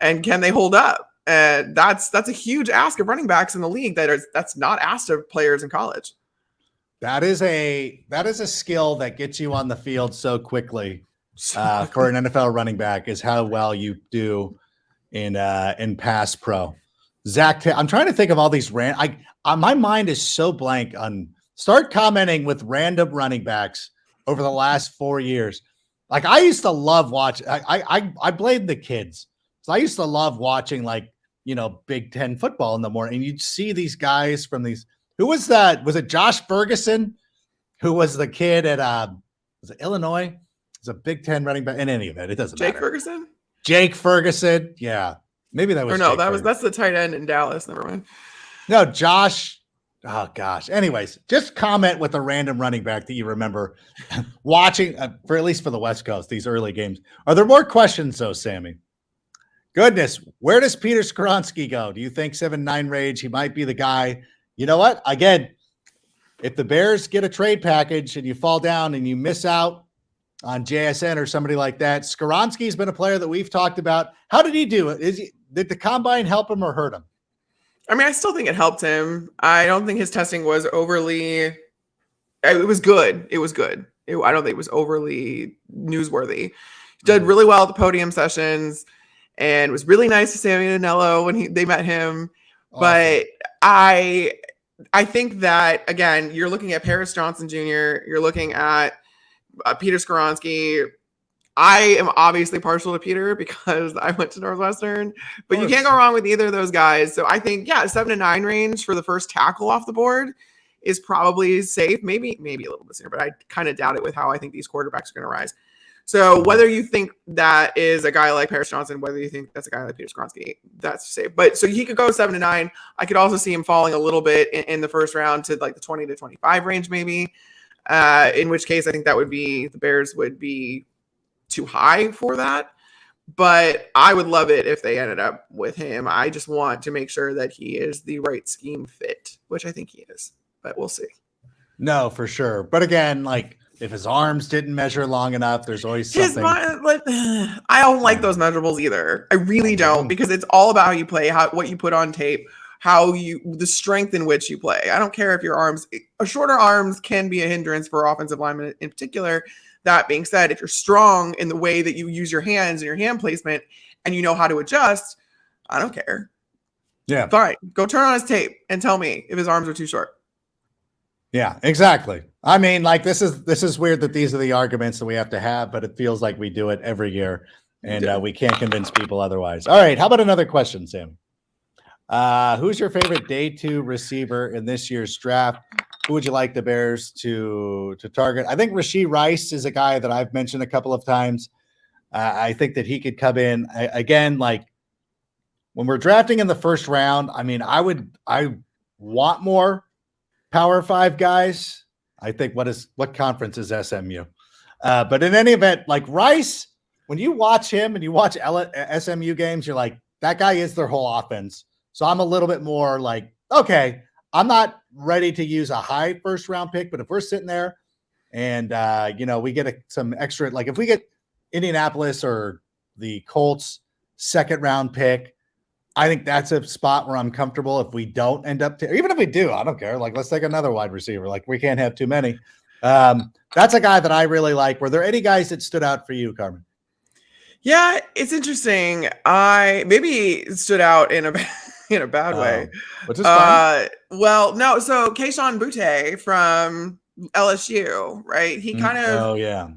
And can they hold up? And that's a huge ask of running backs in the league that's not asked of players in college. That is a skill that gets you on the field so quickly for an NFL running back is how well you do in pass pro. Zach, I'm trying to think of all these my mind is so blank on. Start commenting with random running backs over the last 4 years. Like I used to love watching. I blame the kids. So I used to love watching like Big Ten football in the morning. And you'd see these guys from these. Who was that? Was it Josh Ferguson? Who was the kid at was it Illinois? It was a Big Ten running back. In any event, it doesn't matter. Jake Ferguson. Yeah, maybe that was. Or no, that's the tight end in Dallas. Never mind. No, Josh. Oh gosh. Anyways, just comment with a random running back that you remember watching for at least for the West Coast, these early games. Are there more questions though, Sammy? Goodness. Where does Peter Skoronski go? Do you think 7-9 range? He might be the guy. You know what? Again, if the Bears get a trade package and you fall down and you miss out on JSN or somebody like that, Skoronski's been a player that we've talked about. How did he do it? Did the combine help him or hurt him? I mean, I still think it helped him. I don't think his testing was overly. It was good. I don't think it was overly newsworthy. He did really well at the podium sessions, and it was really nice to Sammy Anello when they met him. Awesome. But I think that again, you're looking at Paris Johnson Jr. You're looking at Peter Skoronski. I am obviously partial to Peter because I went to Northwestern, but you can't go wrong with either of those guys. So I think, 7-9 range for the first tackle off the board is probably safe. Maybe a little bit sooner, but I kind of doubt it with how I think these quarterbacks are going to rise. So whether you think that is a guy like Paris Johnson, whether you think that's a guy like Peter Skoronski, that's safe. But so he could go 7-9. I could also see him falling a little bit in the first round to like the 20 to 25 range, maybe. In which case, I think that would be the Bears would be too high for that, but I would love it if they ended up with him. I just want to make sure that he is the right scheme fit, which I think he is, but we'll see. No, for sure. But again, like if his arms didn't measure long enough, there's always something. I don't like those measurables either. I really don't, because it's all about how you play, what you put on tape, the strength in which you play. I don't care if your shorter arms can be a hindrance for offensive linemen in particular. That being said, if you're strong in the way that you use your hands and your hand placement and you know how to adjust, I don't care. Yeah. Fine. Go turn on his tape and tell me if his arms are too short. Yeah, exactly. I mean, like this is weird that these are the arguments that we have to have, but it feels like we do it every year and we can't convince people otherwise. All right. How about another question, Sam? Who's your favorite day 2 receiver in this year's draft? Who would you like the Bears to target? I think Rashee Rice is a guy that I've mentioned a couple of times. I think that he could come in again, like when we're drafting in the first round. I mean, I want more Power 5 guys. I think what conference is SMU? But in any event, like Rice, when you watch him and you watch SMU games, you're like, that guy is their whole offense. So I'm a little bit more like, okay, I'm not ready to use a high first round pick, but if we're sitting there and, we get some extra, like if we get Indianapolis or the Colts second round pick, I think that's a spot where I'm comfortable. If we don't end up even if we do, I don't care. Like, let's take another wide receiver. Like, we can't have too many. That's a guy that I really like. Were there any guys that stood out for you, Carmen? Yeah, it's interesting. Maybe it stood out in a bad way. Which is fine. Well, no. So Kayshon Boutte from LSU, right? He kind of,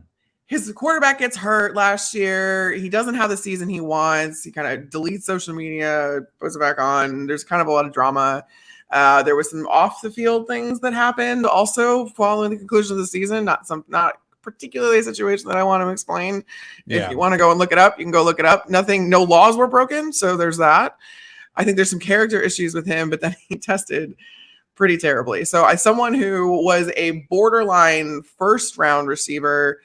his quarterback gets hurt last year. He doesn't have the season he wants. He kind of deletes social media, puts it back on. There's kind of a lot of drama. There was some off the field things that happened also following the conclusion of the season. Not particularly a situation that I want to explain. Yeah. If you want to go and look it up, you can go look it up. No laws were broken. So there's that. I think there's some character issues with him, but then he tested pretty terribly. So as someone who was a borderline first round receiver,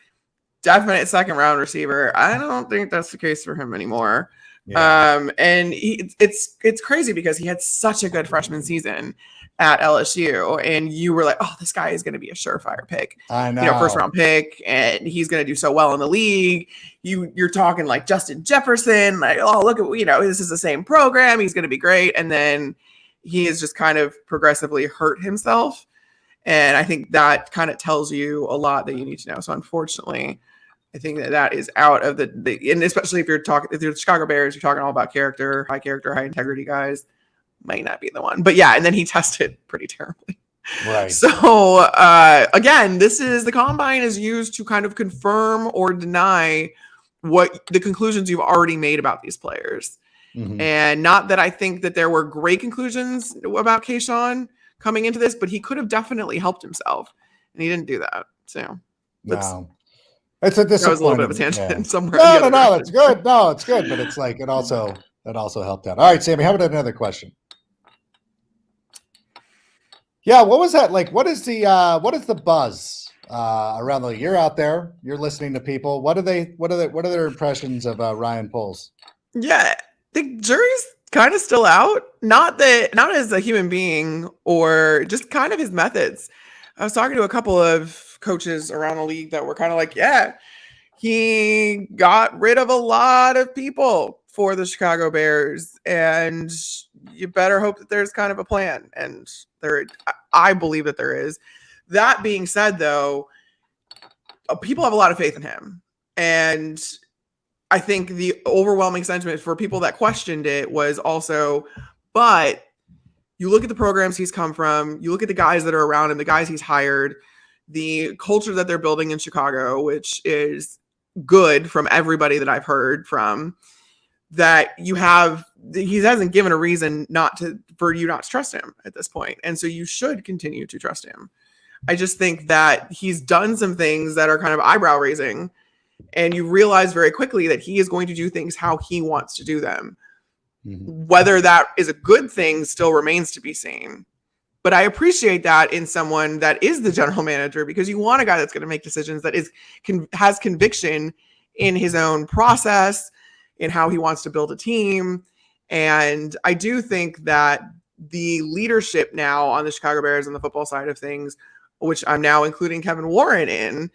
definite second round receiver, I don't think that's the case for him anymore. Yeah. And it's crazy because he had such a good freshman season at LSU, and you were like, oh, this guy is going to be a surefire pick. I know, first round pick, and he's going to do so well in the league. You're talking like Justin Jefferson, like, oh, look at, this is the same program. He's going to be great. And then he has just kind of progressively hurt himself. And I think that kind of tells you a lot that you need to know. So unfortunately, I think that is out of the and especially if you're the Chicago Bears, you're talking all about character, high integrity guys, might not be the one. But yeah, and then he tested pretty terribly. Right. So again, the combine is used to kind of confirm or deny what the conclusions you've already made about these players. Mm-hmm. And not that I think that there were great conclusions about Kayshon coming into this, but he could have definitely helped himself, and he didn't do that. So no. It's a disappointing. That was a little bit of a tangent somewhere. No, it's good. No, it's good, but it's like it also helped out. All right, Sammy, how about another question? Yeah, what was that like? What is the buzz around the league? You're out there, you're listening to people. What are their impressions of Ryan Poles? Yeah, the jury's kind of still out. Not as a human being or just kind of his methods. I was talking to a couple of coaches around the league that were kind of like, yeah, he got rid of a lot of people for the Chicago Bears, and you better hope that there's kind of a plan. And I believe that there is. That being said, though, people have a lot of faith in him. And I think the overwhelming sentiment for people that questioned it was also, but you look at the programs he's come from, you look at the guys that are around him, the guys he's hired, the culture that they're building in Chicago, which is good from everybody that I've heard from, that he hasn't given a reason for you not to trust him at this point. And so you should continue to trust him. I just think that he's done some things that are kind of eyebrow raising, and you realize very quickly that he is going to do things how he wants to do them. Mm-hmm. Whether that is a good thing still remains to be seen. But I appreciate that in someone that is the general manager, because you want a guy that's going to make decisions that has conviction in his own process, in how he wants to build a team. And I do think that the leadership now on the Chicago Bears on the football side of things, which I'm now including Kevin Warren in,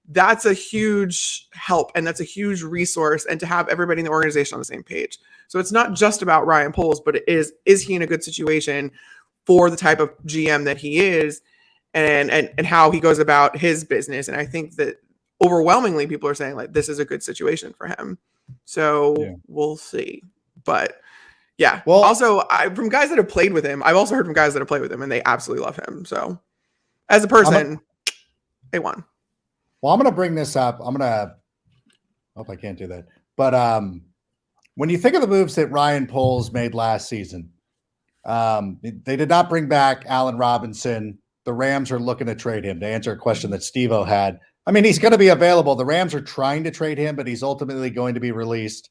that's a huge help, and that's a huge resource, and to have everybody in the organization on the same page. So it's not just about Ryan Poles, but it is he in a good situation for the type of GM that he is, and how he goes about his business. And I think that overwhelmingly people are saying, like, this is a good situation for him. So We'll see. But yeah. Well, also from guys that have played with him, I've also heard from guys that have played with him, and they absolutely love him. So as a person, they won. Well, I'm going to bring this up. I hope I can't do that. But when you think of the moves that Ryan Poles made last season, they did not bring back Allen Robinson. The Rams are looking to trade him, to answer a question that Steve-O had. I mean, he's going to be available. The Rams are trying to trade him, but he's ultimately going to be released.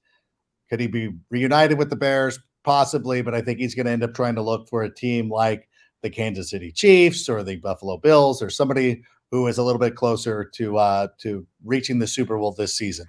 Could he be reunited with the Bears? Possibly, but I think he's going to end up trying to look for a team like the Kansas City Chiefs or the Buffalo Bills or somebody who is a little bit closer to reaching the Super Bowl this season.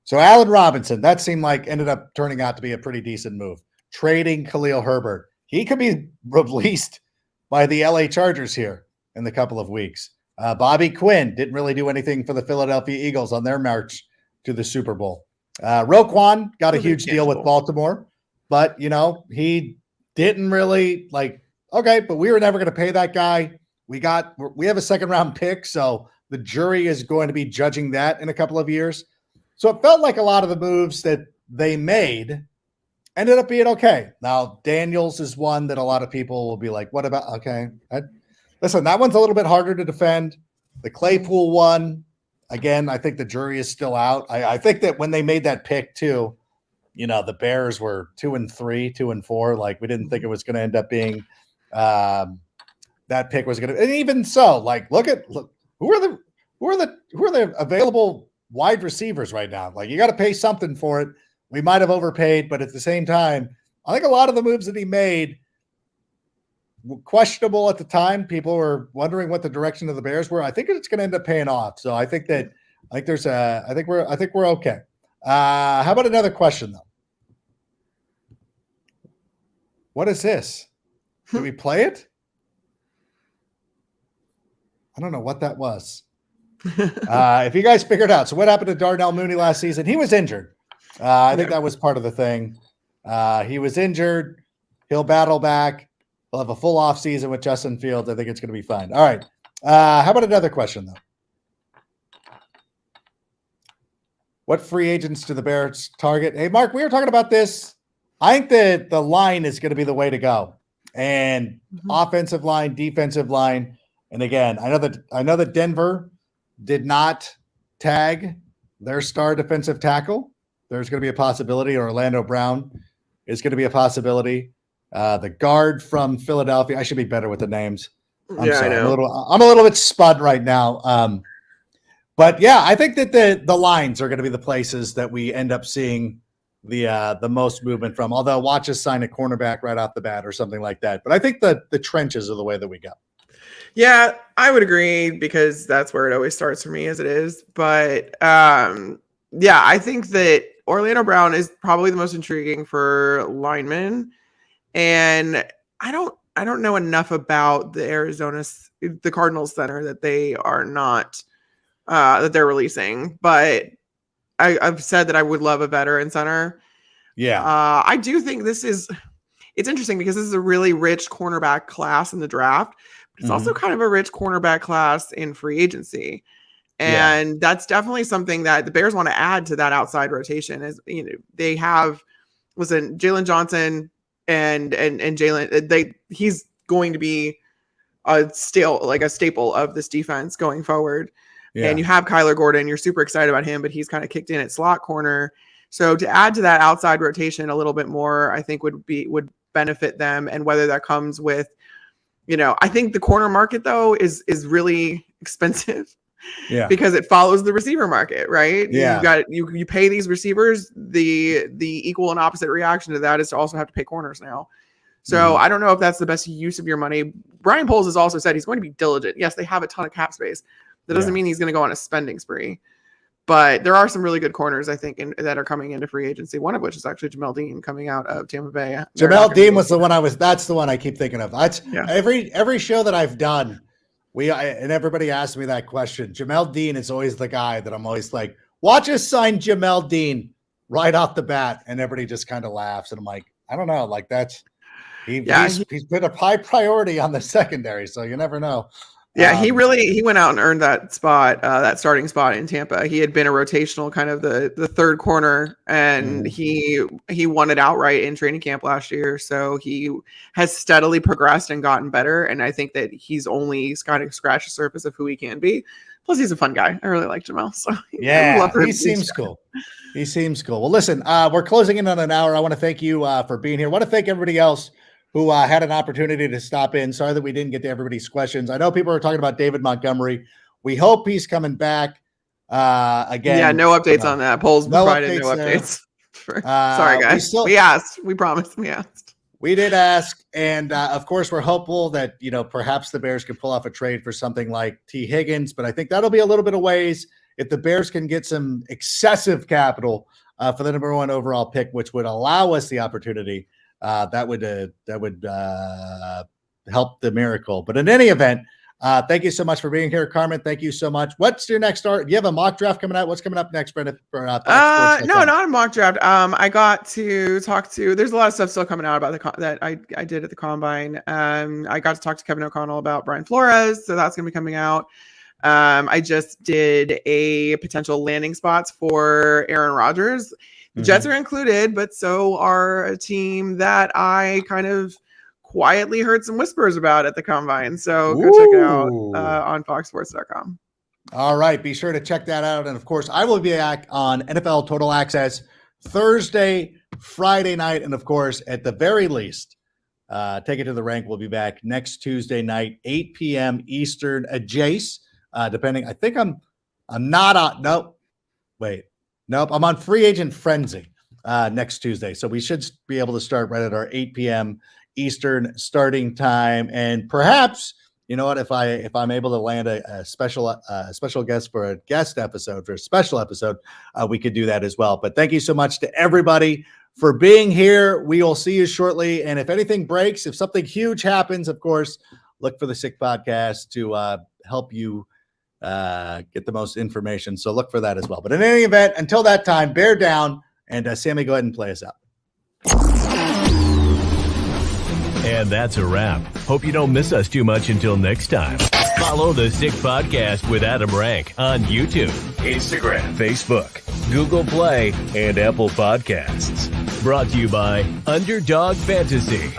So Allen Robinson, that seemed like ended up turning out to be a pretty decent move. Trading Khalil Herbert. He could be released by the LA Chargers here in the couple of weeks. Bobby Quinn didn't really do anything for the Philadelphia Eagles on their march to the Super Bowl. Roquan got a huge deal with Baltimore, but, he didn't really okay, but we were never going to pay that guy. We have a second-round pick, so the jury is going to be judging that in a couple of years. So it felt like a lot of the moves that they made ended up being okay. Now, Daniels is one that a lot of people will be like, what about, okay. Listen, that one's a little bit harder to defend. The Claypool one, again, I think the jury is still out. I think that when they made that pick too, the Bears were 2-3, 2-4. We didn't think it was going to end up being that pick was going to, and even so, look, who are the available wide receivers right now? You got to pay something for it. We might have overpaid, but at the same time, I think a lot of the moves that he made were questionable at the time. People were wondering what the direction of the Bears were. I think it's going to end up paying off. So I think we're okay. How about another question though? What is this? Did we play it? I don't know what that was. If you guys figured out, so what happened to Darnell Mooney last season? He was injured. I think that was part of the thing. He was injured. He'll battle back. He'll have a full off season with Justin Fields. I think it's going to be fine. All right. How about another question though? What free agents do the Bears target? Hey, Mark, we were talking about this. I think that the line is going to be the way to go, and offensive line, defensive line. And again, I know that Denver did not tag their star defensive tackle. There's going to be a possibility. Orlando Brown is going to be a possibility. The guard from Philadelphia. I should be better with the names. I'm sorry. I know. I'm a little bit spud right now. But yeah, I think that the lines are going to be the places that we end up seeing the most movement from. Although watch us sign a cornerback right off the bat or something like that. But I think the trenches are the way that we go. Yeah, I would agree because that's where it always starts for me as it is. But yeah, I think that Orlando Brown is probably the most intriguing for linemen. And I don't know enough about the Cardinals center that they are not that they're releasing. But I've said that I would love a veteran center. Yeah. I do think it's interesting because this is a really rich cornerback class in the draft. It's also kind of a rich cornerback class in free agency. And that's definitely something that the Bears want to add to that outside rotation. Is they have Jalen Johnson and Jalen, he's going to be a staple of this defense going forward. Yeah. And you have Kyler Gordon, you're super excited about him, but he's kind of kicked in at slot corner. So to add to that outside rotation a little bit more, I think would benefit them. And whether that comes with, I think the corner market though is really expensive. Yeah. Because it follows the receiver market, right? Yeah. You pay these receivers. The equal and opposite reaction to that is to also have to pay corners now. So I don't know if that's the best use of your money. Brian Poles has also said he's going to be diligent. Yes, they have a ton of cap space. That doesn't mean he's going to go on a spending spree. But there are some really good corners, I think, that are coming into free agency. One of which is actually Jamel Dean coming out of Tampa Bay. Jamel Dean was the one that's the one I keep thinking of. Every show that I've done, and everybody asks me that question. Jamel Dean is always the guy that I'm always like, watch us sign Jamel Dean right off the bat. And everybody just kind of laughs. And I'm like, I don't know. He's been a high priority on the secondary. So you never know. Yeah, he went out and earned that spot, that starting spot in Tampa. He had been a rotational kind of the third corner, and he won it outright in training camp last year. So he has steadily progressed and gotten better. And I think that he's only kind of scratched the surface of who he can be. Plus, he's a fun guy. I really like Jamel. So yeah, he seems cool. He seems cool. Well, listen, we're closing in on an hour. I want to thank you for being here. I want to thank everybody else who had an opportunity to stop in. Sorry that we didn't get to everybody's questions. I know people are talking about David Montgomery. We hope he's coming back again. Yeah, no updates on that. Polls provided no updates. Sorry, guys. We asked. We promised we asked. We did ask, and of course, we're hopeful that, perhaps the Bears can pull off a trade for something like T. Higgins, but I think that'll be a little bit of ways if the Bears can get some excessive capital for the number 1 overall pick, which would allow us the opportunity. That would help the miracle. But in any event, thank you so much for being here, Carmen. Thank you so much. What's your next start? Do you have a mock draft coming out? What's coming up next, Brenda? No, not a mock draft. I got to talk to. There's a lot of stuff still coming out about that I did at the combine. I got to talk to Kevin O'Connell about Brian Flores, so that's going to be coming out. I just did a potential landing spots for Aaron Rodgers. The Jets are included, but so are a team that I kind of quietly heard some whispers about at the combine. So go check it out on foxsports.com. All right. Be sure to check that out. And of course, I will be back on NFL Total Access Thursday, Friday night. And of course, at the very least, Take It to the Rank will be back next Tuesday night, 8 p.m. Eastern. Jace, depending, I think I'm not on. Nope. I'm on Free Agent Frenzy next Tuesday. So we should be able to start right at our 8 p.m. Eastern starting time, and perhaps if I'm able to land a special guest for a guest episode, for a special episode, we could do that as well. But thank you so much to everybody for being here. We will see you shortly, and if anything breaks, if something huge happens, of course, look for the Sick Podcast to help you get the most information. So look for that as well. But in any event, until that time, bear down, and Sammy, go ahead and play us out. And that's a wrap. Hope you don't miss us too much until next time. Follow the Sick Podcast with Adam Rank on YouTube, Instagram, Facebook, Google Play, and Apple Podcasts. Brought to you by Underdog Fantasy.